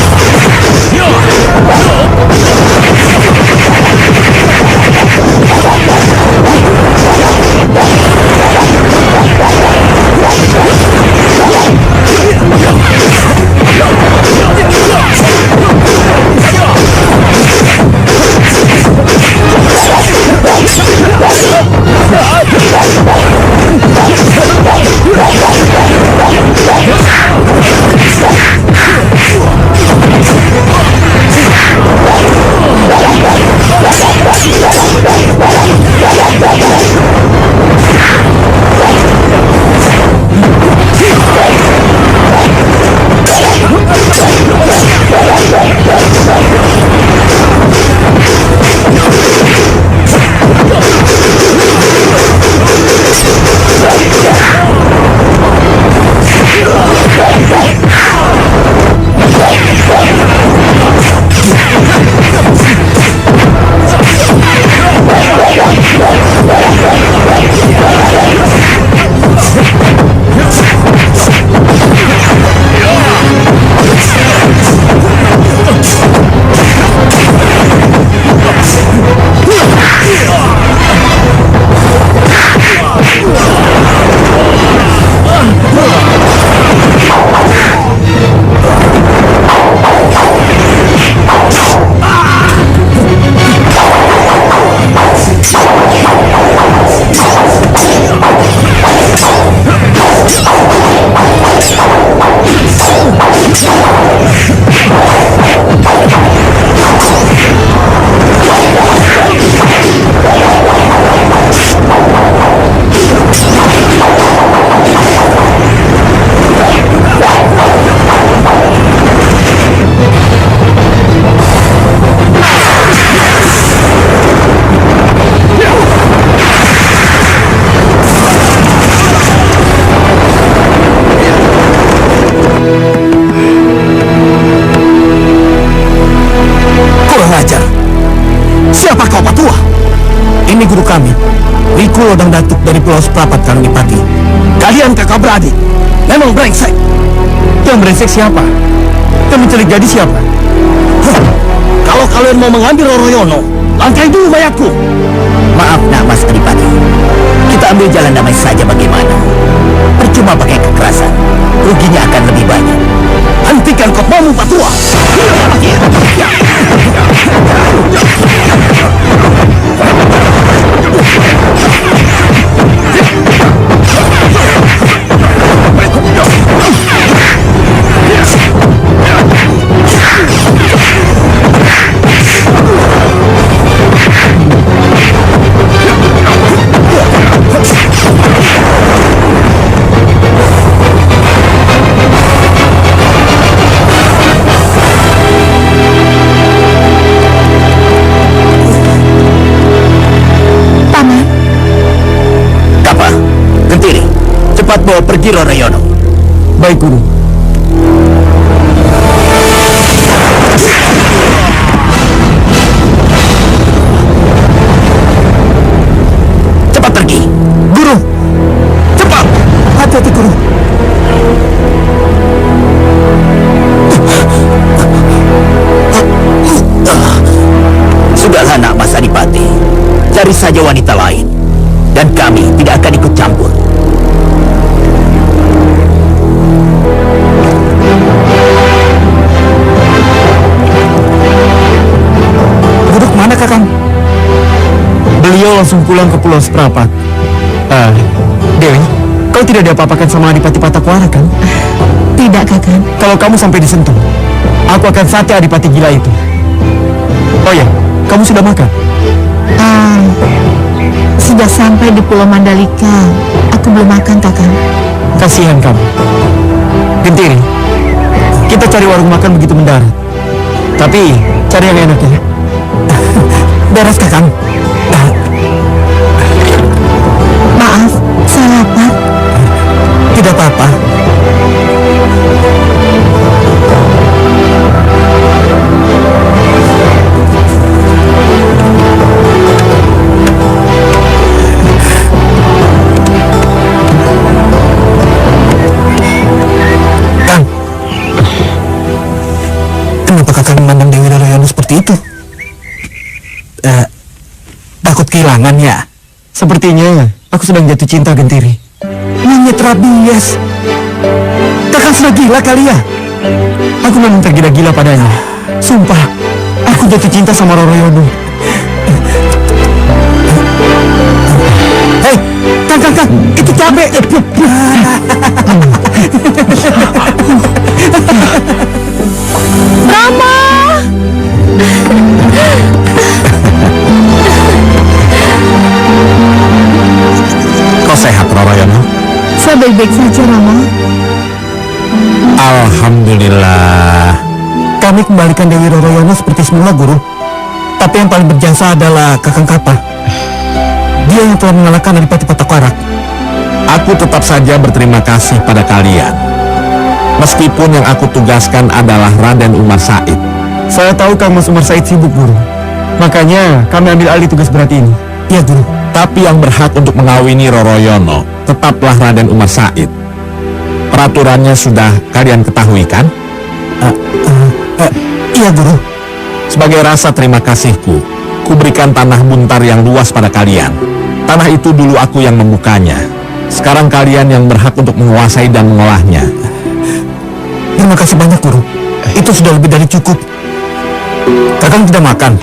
Lodang Datuk dari Pulau Seprapat, Kang Adipati. Kalian kakak beradik, memang brengsek. Yang brengsek siapa? Yang menculik gadis siapa? Kalau kalian mau mengambil Roroyono, langkai dulu mayatku. Maaf nak Mas Adipati. Kita ambil jalan damai saja bagaimana? Percuma pakai kekerasan. Ruginya akan lebih banyak. Hentikan kopmamu, Patua. Cepat bawa pergi Roroyono. Baik, Guru. Cepat pergi. Guru! Cepat. Hati-hati, Guru. Sudahlah nak Mas Adipati. Cari saja wanita lain. Dan kami tidak akan ikut campur. Guru mana Kakang? Beliau langsung pulang ke Pulau Seprapat. Dewi, kau tidak diapa-apakan sama Adipati Patakwara kan? Tidak, Kakang. Kalau kamu sampai disentuh, aku akan sate Adipati gila itu. Oh ya, kamu sudah makan? Sudah sampai di Pulau Mandalika. Aku belum makan, Kakang. Kasihan kamu. Gentiri, kita cari warung makan begitu mendarat. Tapi, cari yang enak ya. Beres, Kakang. Maaf, saya lapar. Tidak apa-apa. Kang, kenapa Kakang memandang Dewi Roroyono seperti itu? Takut kehilangan ya? Sepertinya aku sedang jatuh cinta, Gentiri. Monyet rabies. Kakang sudah gila kali ya? Aku memang tergila-gila padanya. Sumpah, aku jatuh cinta sama Roroyono. Hei, Kang, itu cabai. Rama! Kau sehat, Roroyono? Saya baik-baik saja, Rama. Alhamdulillah. Kami kembalikan Dewi Roroyono seperti semula, Guru. Tapi yang paling berjasa adalah Kakang Kapa. Dia yang telah mengalahkan Adipati Patakwara. Aku tetap saja berterima kasih pada kalian. Meskipun yang aku tugaskan adalah Raden Umar Said. Saya tahu Kang Mas Umar Said sibuk, Guru. Makanya kami ambil alih tugas berat ini. Iya, Guru. Tapi yang berhak untuk mengawini Roroyono tetaplah Raden Umar Said. Peraturannya sudah kalian ketahui kan? Iya, Guru. Sebagai rasa terima kasihku, kuberikan tanah buntar yang luas pada kalian. Tanah itu dulu aku yang membukanya. Sekarang kalian yang berhak untuk menguasai dan mengolahnya. Terima kasih banyak, Guru. Itu sudah lebih dari cukup. Kakang tidak makan.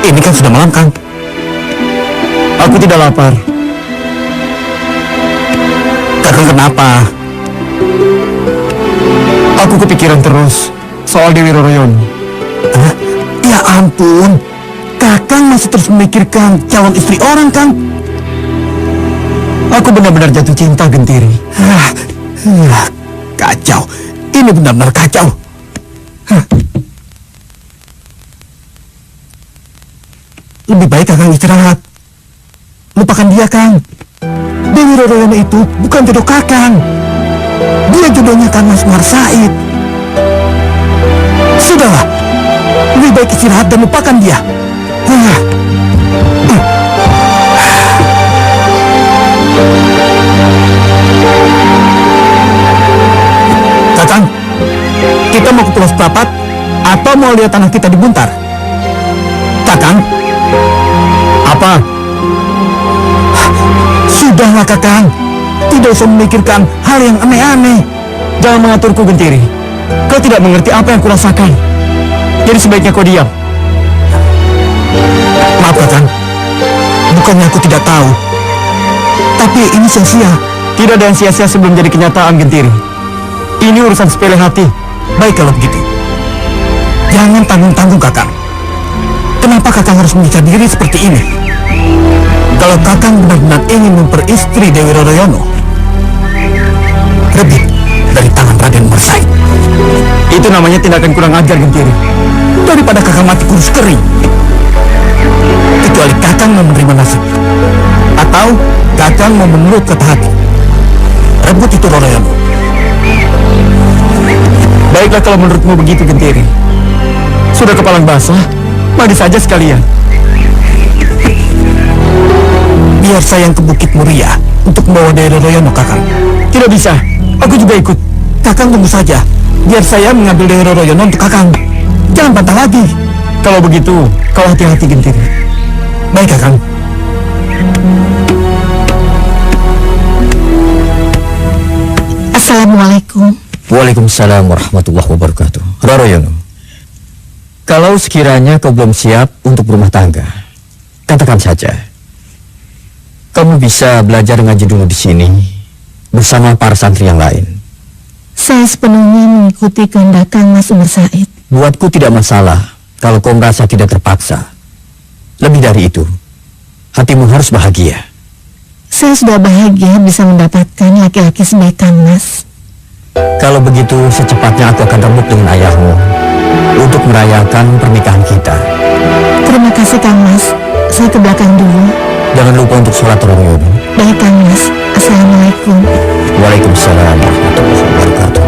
Ini kan sudah malam, Kang. Aku tidak lapar. Kakang kenapa? Aku kepikiran terus soal Dewi Roroyono. Ya ampun, Kakang masih terus memikirkan calon istri orang, Kang. Aku benar-benar jatuh cinta, Gentiri. Kacau. Ini benar-benar kacau. Lebih baik Kakang istirahat. Lupakan dia, Kang. Dewi Roroyono itu bukan jodoh Kakang. Dia jodohnya Kang Mas Umar Said. Sudahlah. Lebih baik istirahat dan lupakan dia. pendapat atau mau lihat tanah kita dibuntar? Kakang? Apa? Sudahlah Kakang, tidak usah memikirkan hal yang aneh-aneh. Jangan mengaturku, Gentiri. Kau tidak mengerti apa yang kurasakan. Jadi sebaiknya kau diam. Maaf Kakang, bukannya aku tidak tahu, tapi ini sia-sia. Tidak ada yang sia-sia sebelum jadi kenyataan, Gentiri. Ini urusan sepele hati. Baik kalau begitu. Jangan tanggung-tanggung Kakang. Kenapa Kakang harus menyiksa diri seperti ini? Kalau Kakang benar-benar ingin memperistri Dewi Roroyono, rebit dari tangan Raden Marsaid. Itu namanya tindakan kurang ajar, Gentiri. Daripada Kakang mati kurus kering. Kecuali Kakang mau menerima nasib, atau Kakang mau menurut kata hati. Rebut itu Roroyono. Baiklah kalau menurutmu begitu, Gentiri. Sudah kepalang basah, mandi saja sekalian. Biar saya yang ke Bukit Muria untuk membawa Dewi Roroyono, Kakang. Tidak bisa, aku juga ikut. Kakang tunggu saja, biar saya mengambil Dewi Roroyono untuk Kakang. Jangan bantah lagi. Kalau begitu, kau hati-hati, Gentiri. Baik, Kakang. Assalamualaikum. Waalaikumsalam warahmatullahi wabarakatuh. Roroyono, kalau sekiranya kau belum siap untuk berumah tangga, katakan saja. Kamu bisa belajar ngaji dulu di sini bersama para santri yang lain. Saya sepenuhnya mengikuti kehendak Kang Mas Umar Said. Buatku tidak masalah kalau kau merasa tidak terpaksa. Lebih dari itu, hatimu harus bahagia. Saya sudah bahagia bisa mendapatkan laki-laki sebaik Kang Mas. Kalau begitu, secepatnya aku akan rembuk dengan ayahmu untuk merayakan pernikahan kita. Terima kasih Kang Mas. Saya ke belakang dulu. Jangan lupa untuk sholat Roroyono. Baik Kang Mas. Assalamualaikum. Waalaikumsalam warahmatullahi wabarakatuh.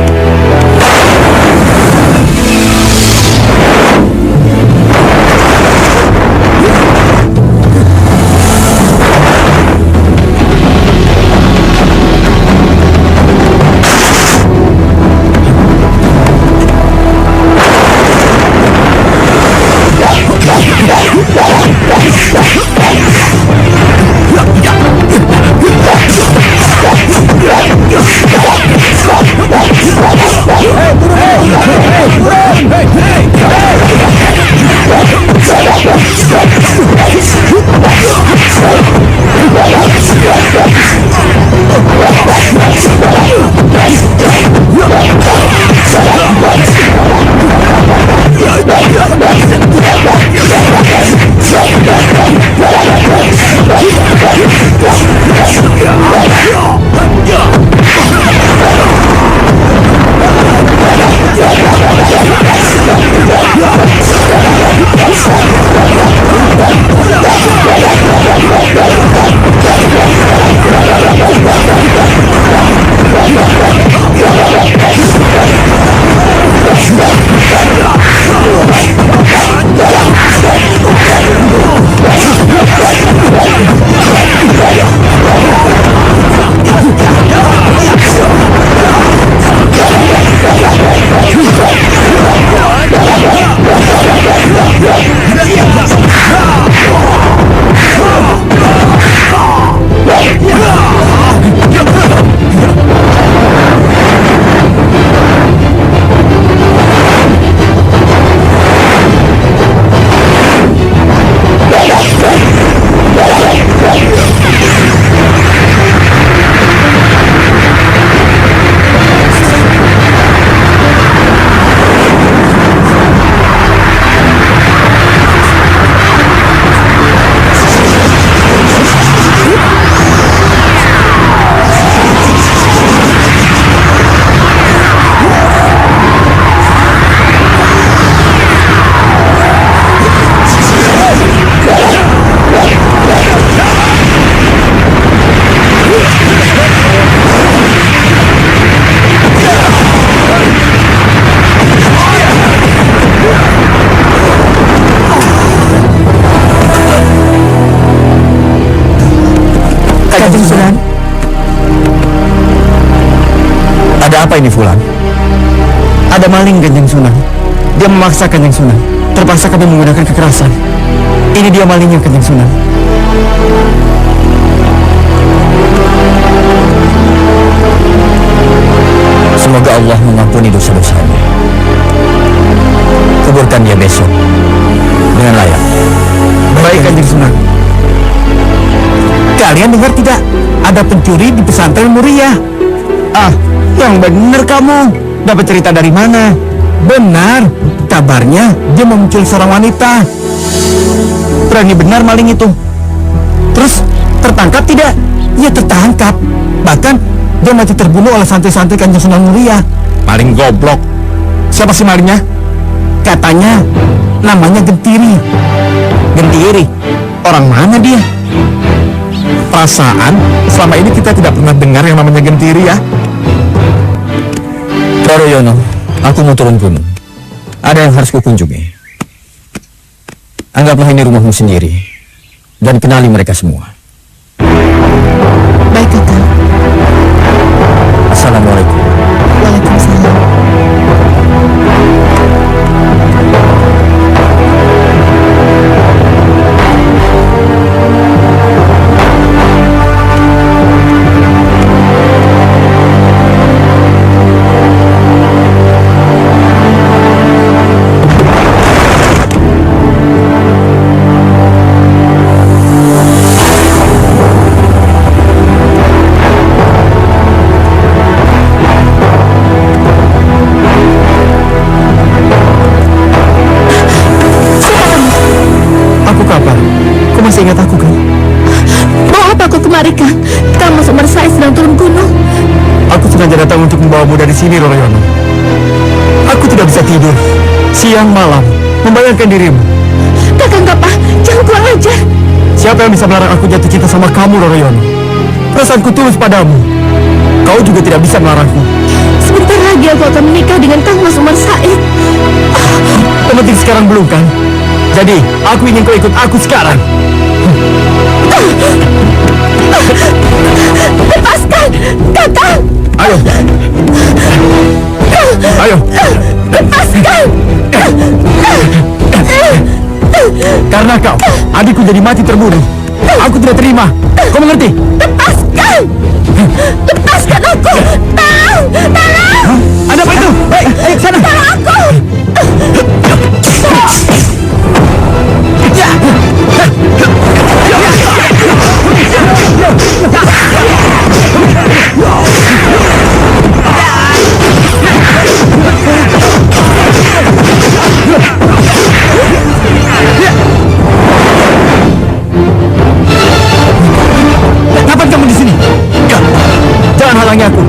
Kanjeng Sunan. Ada apa ini Fulan? Ada maling Kanjeng Sunan. Dia memaksa Kanjeng Sunan. Terpaksa kami menggunakan kekerasan. Ini dia malingnya, Kanjeng Sunan. Semoga Allah mengampuni dosa-dosanya. Kuburkan dia besok dengan layak. Baik, Kanjeng Sunan. Kalian dengar tidak? Ada pencuri di pesantren Muria. Ah, yang benar kamu. Dapat cerita dari mana? Benar. Kabarnya dia memuncul seorang wanita. Berani benar maling itu. Terus tertangkap tidak? Ya tertangkap. Bahkan dia mati terbunuh oleh santri-santri Kanjeng Sunan Muria. Maling goblok. Siapa sih malingnya? Katanya namanya Gentiri. Gentiri? Orang mana dia? Perasaan selama ini kita tidak pernah dengar yang namanya Gentiri ya. Roroyono, aku mau turun gunung. Ada yang harus kukunjungi. Anggaplah ini rumahmu sendiri dan kenali mereka semua. Baik, Kakang. Assalamualaikum. Waalaikumsalam. Masih ingat aku kan? Bawa apa aku kemari, Kang? Kamu Sumersai sedang turun gunung. Aku sengaja datang untuk membawamu dari sini, Roroyono. Aku tidak bisa tidur siang malam membayangkan dirimu. Kakang Gapah, jangan kurang ajar. Siapa yang bisa melarang aku jatuh cinta sama kamu, Roroyono? Perasaanku tulus padamu. Kau juga tidak bisa melarangku. Sebentar lagi aku akan menikah dengan Kang Mas Umar Said. Yang penting sekarang belum kan? Jadi, aku ingin kau ikut aku sekarang. Lepaskan, Kakang. Ayo. Ayo. Lepaskan. Karena kau, adikku jadi mati terbunuh. Aku tidak terima. Kau mengerti? Lepaskan. Lepaskan aku. Tolong. Tolong. Ada apa itu? Baik, ayo ke sana. Tolong aku. Kapan kamu di sini? Jangan halangi aku.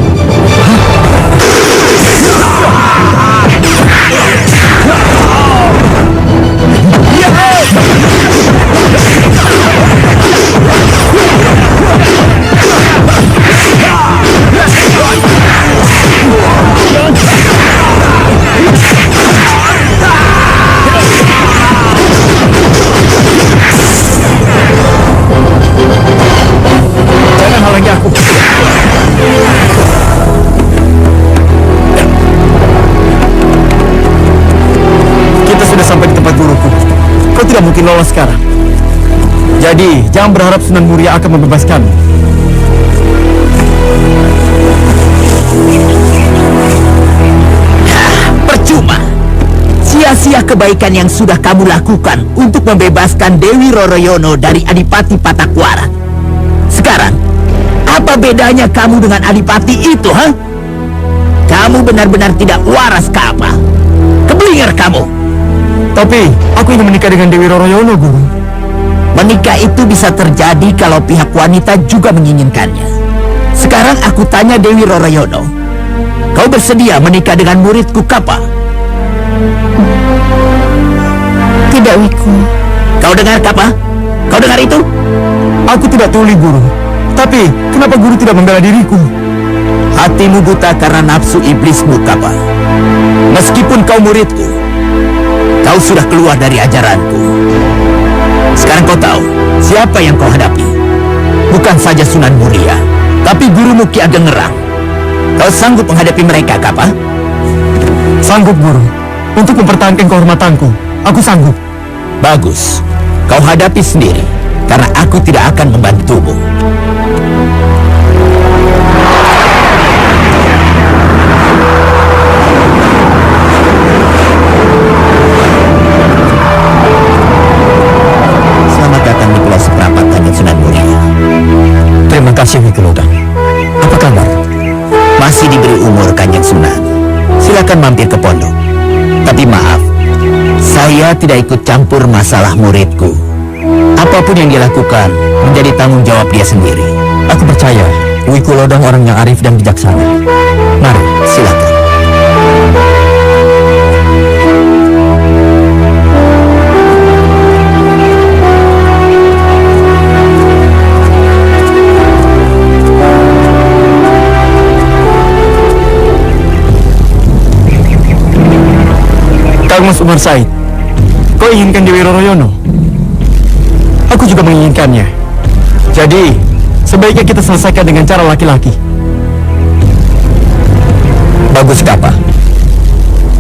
Jangan halangi aku. Kita sudah sampai di tempat guruku. Kau tidak mungkin lolos sekarang. Jadi, jangan berharap Sunan Muria akan membebaskanmu. Percuma. Sia-sia kebaikan yang sudah kamu lakukan untuk membebaskan Dewi Roroyono dari Adipati Patakwara. Sekarang, apa bedanya kamu dengan Adipati itu, ha? Kamu benar-benar tidak waras Kapa. Keblinger kamu. Tapi, aku ingin menikah dengan Dewi Roroyono, Guru. Menikah itu bisa terjadi kalau pihak wanita juga menginginkannya. Sekarang aku tanya Dewi Roroyono, kau bersedia menikah dengan muridku Kapa? Tidak, Wiku. Kau dengar Kapa? Kau dengar itu? Aku tidak tuli, Guru. Tapi, kenapa Guru tidak membela diriku? Hatimu buta karena nafsu iblismu Kapa. Meskipun kau muridku, kau sudah keluar dari ajaranku. Sekarang kau tahu siapa yang kau hadapi. Bukan saja Sunan Muria, tapi gurumu Ki Ageng Ngerang. Kau sanggup menghadapi mereka, Kapa? Sanggup, Guru. Untuk mempertahankan kehormatanku, aku sanggup. Bagus. Kau hadapi sendiri, karena aku tidak akan membantumu. Selamat datang di Pulau Seprapat, Kanjeng Sunan Muria. Terima kasih Wikulodang. Apa kabar? Masih diberi umur, Kanjeng Sunan. Silakan mampir ke pondok. Tapi maaf, saya tidak ikut campur masalah muridku. Apapun yang dia lakukan menjadi tanggung jawab dia sendiri. Aku percaya Wikulodang orang yang arif dan bijaksana. Mari, silakan. Kang Mas Umar Said, kau inginkan Dewi Roroyono? Aku juga menginginkannya. Jadi, sebaiknya kita selesaikan dengan cara laki-laki. Bagus Kapa.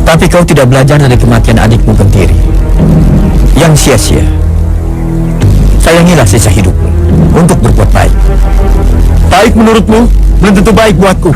Tapi kau tidak belajar dari kematian adikmu Gentiri yang sia-sia. Sayangilah sisa hidupmu untuk berbuat baik. Baik menurutmu, belum tentu baik buatku.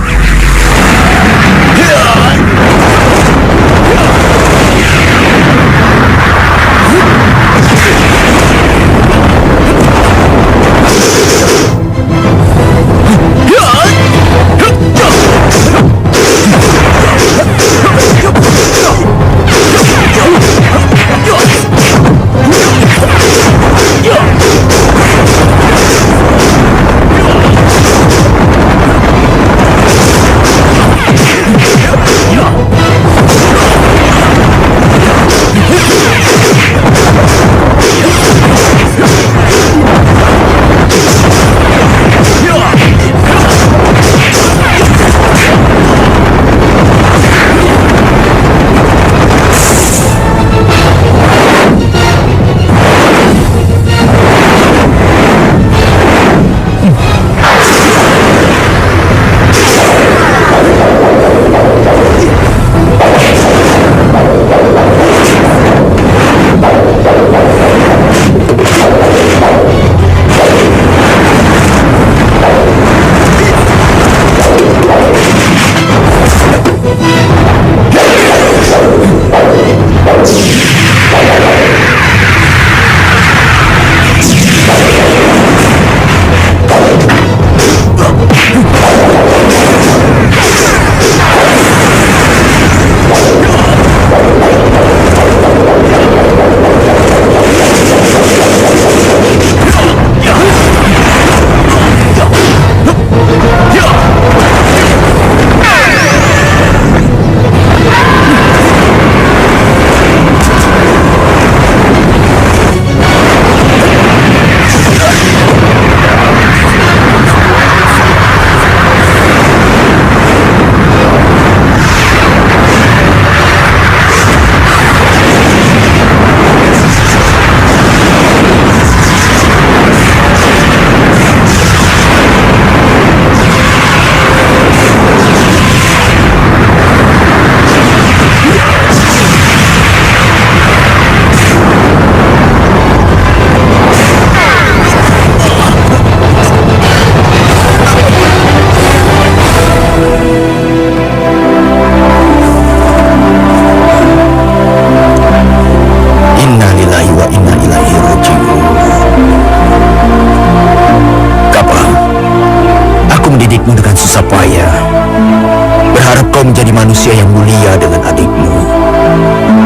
menjadi manusia yang mulia dengan adikmu.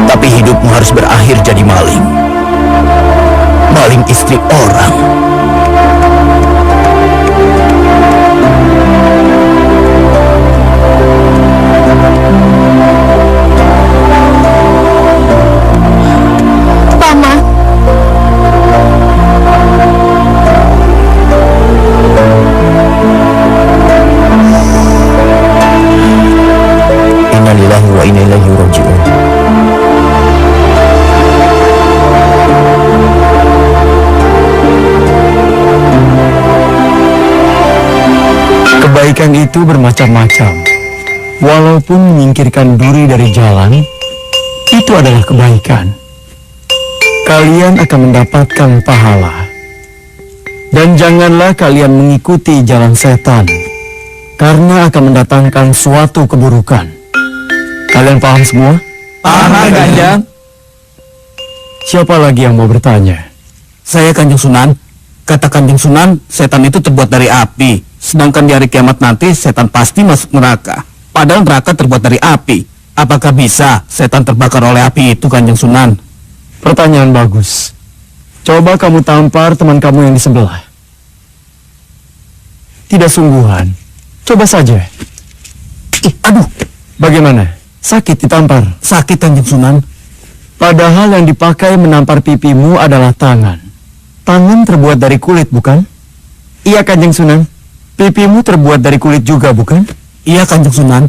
Tapi hidupmu harus berakhir jadi maling. Maling istri orang. Innalillahi wa inna ilaihi raji'un. Kebaikan itu bermacam-macam. Walaupun menyingkirkan duri dari jalan, itu adalah kebaikan. Kalian akan mendapatkan pahala. Dan janganlah kalian mengikuti jalan setan, karena akan mendatangkan suatu keburukan. Kalian paham semua? Paham, Kanjeng. Siapa lagi yang mau bertanya? Saya Kanjeng Sunan. Kata Kanjeng Sunan, setan itu terbuat dari api. Sedangkan di hari kiamat nanti, setan pasti masuk neraka. Padahal neraka terbuat dari api. Apakah bisa setan terbakar oleh api itu, Kanjeng Sunan? Pertanyaan bagus. Coba kamu tampar teman kamu yang di sebelah. Tidak sungguhan. Coba saja. Aduh, Bagaimana? Sakit ditampar? sakit Kanjeng Sunan. Padahal yang dipakai menampar pipimu adalah tangan. Tangan terbuat dari kulit, bukan? Iya, Kanjeng Sunan. Pipimu terbuat dari kulit juga, bukan? Iya, Kanjeng Sunan.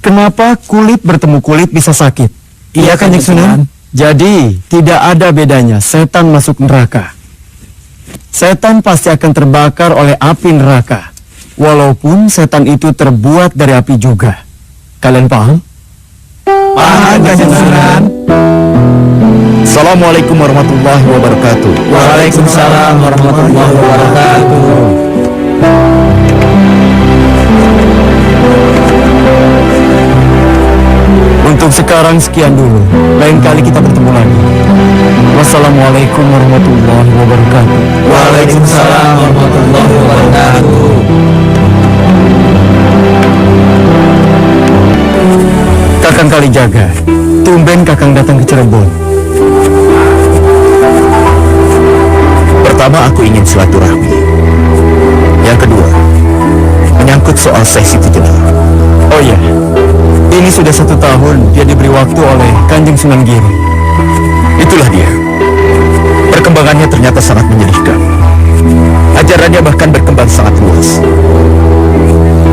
Kenapa kulit bertemu kulit bisa sakit? Iya, Kanjeng Sunan. Jadi, tidak ada bedanya setan masuk neraka. Setan pasti akan terbakar oleh api neraka. Walaupun setan itu terbuat dari api juga. Kalian paham? Paham, Kanjeng Sunan. Assalamualaikum warahmatullahi wabarakatuh. Waalaikumsalam warahmatullahi wabarakatuh. Untuk sekarang sekian dulu. Lain kali kita bertemu lagi. Wassalamualaikum warahmatullahi wabarakatuh. Waalaikumsalam warahmatullahi wabarakatuh. Kakang Kalijaga, tumben Kakang datang ke Cirebon. Pertama, aku ingin silaturahmi. Yang kedua, menyangkut soal Sesi Tujenar. Oh iya, ini sudah 1 tahun dia diberi waktu oleh Kanjeng Sunan Giri. Itulah dia. Perkembangannya ternyata sangat menyedihkan. Ajarannya bahkan berkembang sangat luas.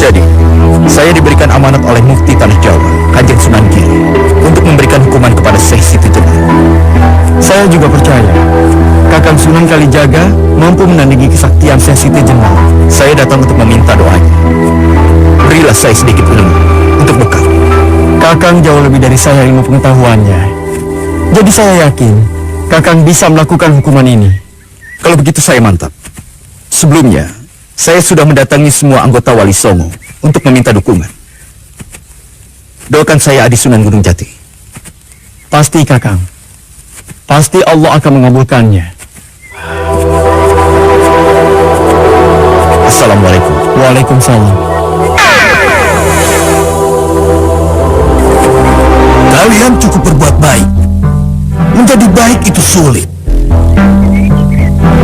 Jadi, saya diberikan amanat oleh Mufti Tanah Jawa, Kanjeng Sunan Giri, untuk memberikan hukuman kepada Sesi Tujenar. Saya juga percaya Kakang Sunan Kalijaga mampu menandingi kesaktian Sesi Tujenar. Saya datang untuk meminta doanya. Berilah saya sedikit ilmu untuk bekal. Kakang jauh lebih dari saya ilmu pengetahuannya. Jadi saya yakin Kakang bisa melakukan hukuman ini. Kalau begitu saya mantap. Sebelumnya, saya sudah mendatangi semua anggota Wali Songo untuk meminta dukungan. Doakan saya Adi Sunan Gunung Jati. Pasti Kakang. Pasti Allah akan mengabulkannya. Assalamualaikum. Waalaikumsalam. Kalian cukup berbuat baik. Menjadi baik itu sulit.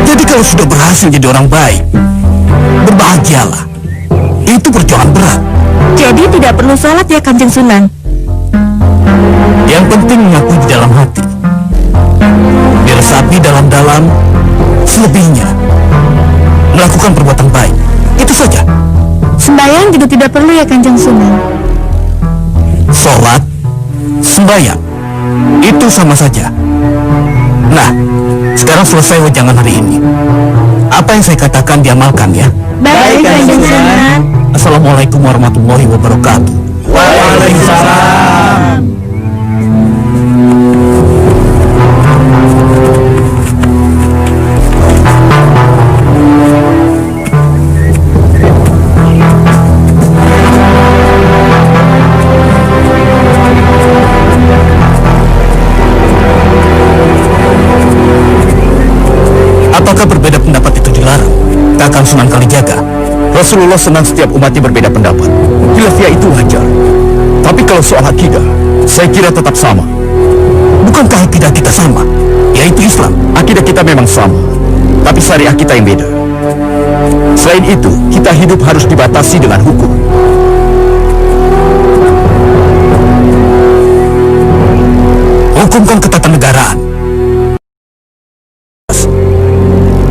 Jadi kalau sudah berhasil jadi orang baik, berbahagialah. Itu perjuangan berat. Jadi tidak perlu sholat ya Kanjeng Sunan? Yang penting mengakui di dalam hati. Diresapi dalam-dalam, selebihnya melakukan perbuatan baik. Itu saja. Sembahyang juga tidak perlu ya Kanjeng Sunan? Sholat, sembahyang, itu sama saja. Nah, sekarang selesai wejangan hari ini. Apa yang saya katakan diamalkan ya. Baik Kanjeng Sunan. Assalamualaikum warahmatullahi wabarakatuh. Waalaikumsalam. Apakah berbeda pendapat itu dilarang, Kakang Sunan Kalijaga? Rasulullah senang setiap umatnya berbeda pendapat. Khilafiyah itu wajar. Tapi kalau soal akidah, saya kira tetap sama. Bukankah akidah kita sama, yaitu Islam? Akidah kita memang sama, tapi syariah kita yang beda. Selain itu, kita hidup harus dibatasi dengan hukum. Hukum kan ketatanegaraan.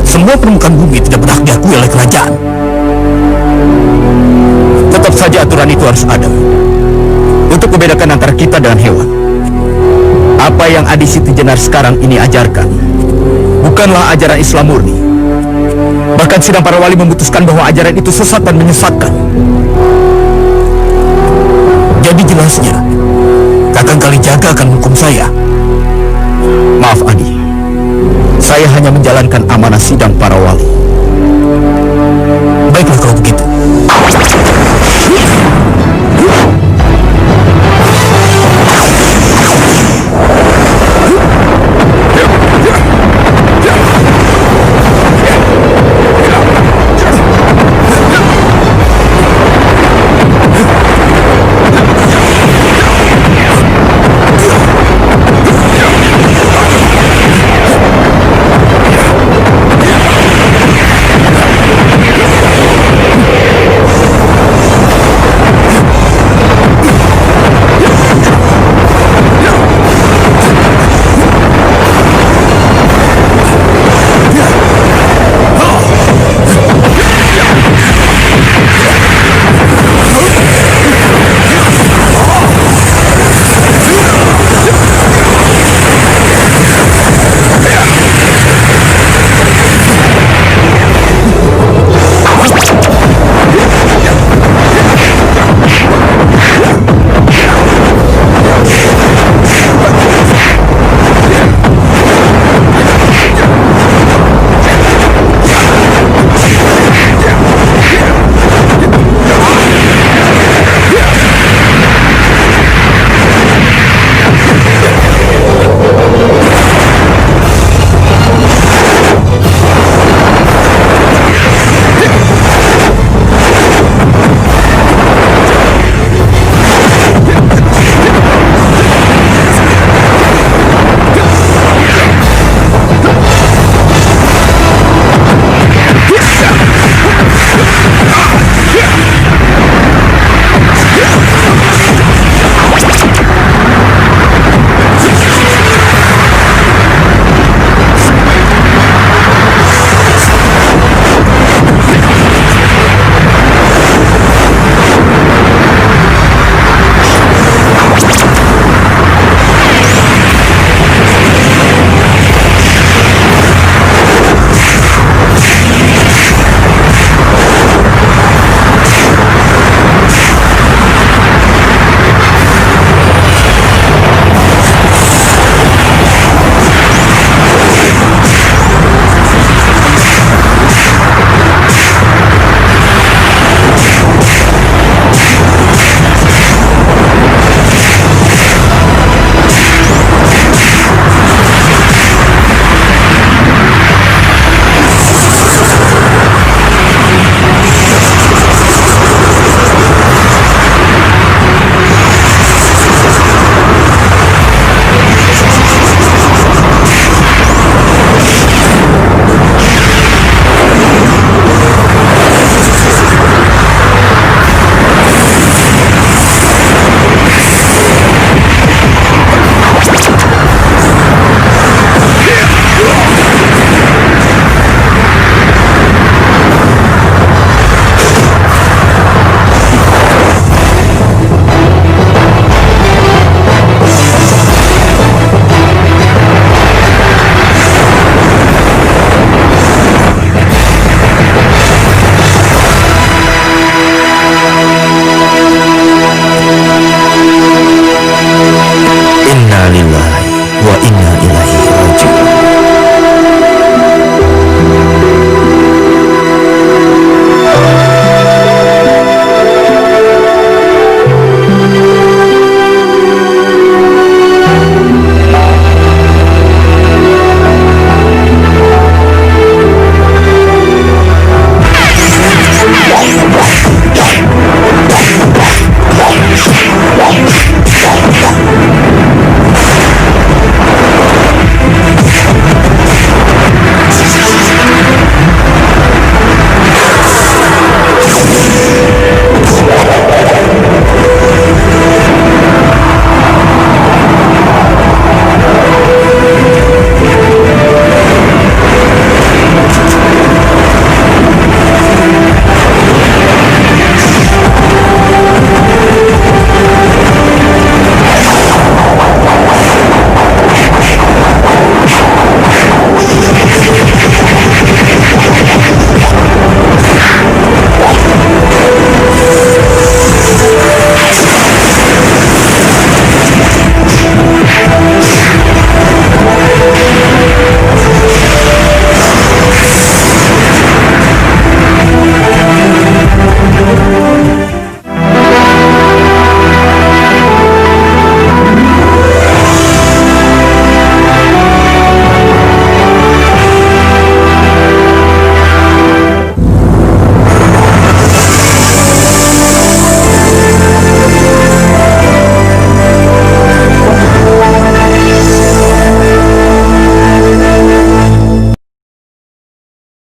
Semua permukaan bumi tidak berhak diakui oleh kerajaan. Tetap saja aturan itu harus ada untuk membedakan antara kita dengan hewan. Apa yang Adi Siti Jenar sekarang ini ajarkan bukanlah ajaran Islam murni. Bahkan sidang para wali memutuskan bahwa ajaran itu sesat dan menyesatkan. Jadi jelasnya, Kakang Kalijaga akan menghukum saya. Maaf Adi, saya hanya menjalankan amanah sidang para wali. Baiklah kalau begitu.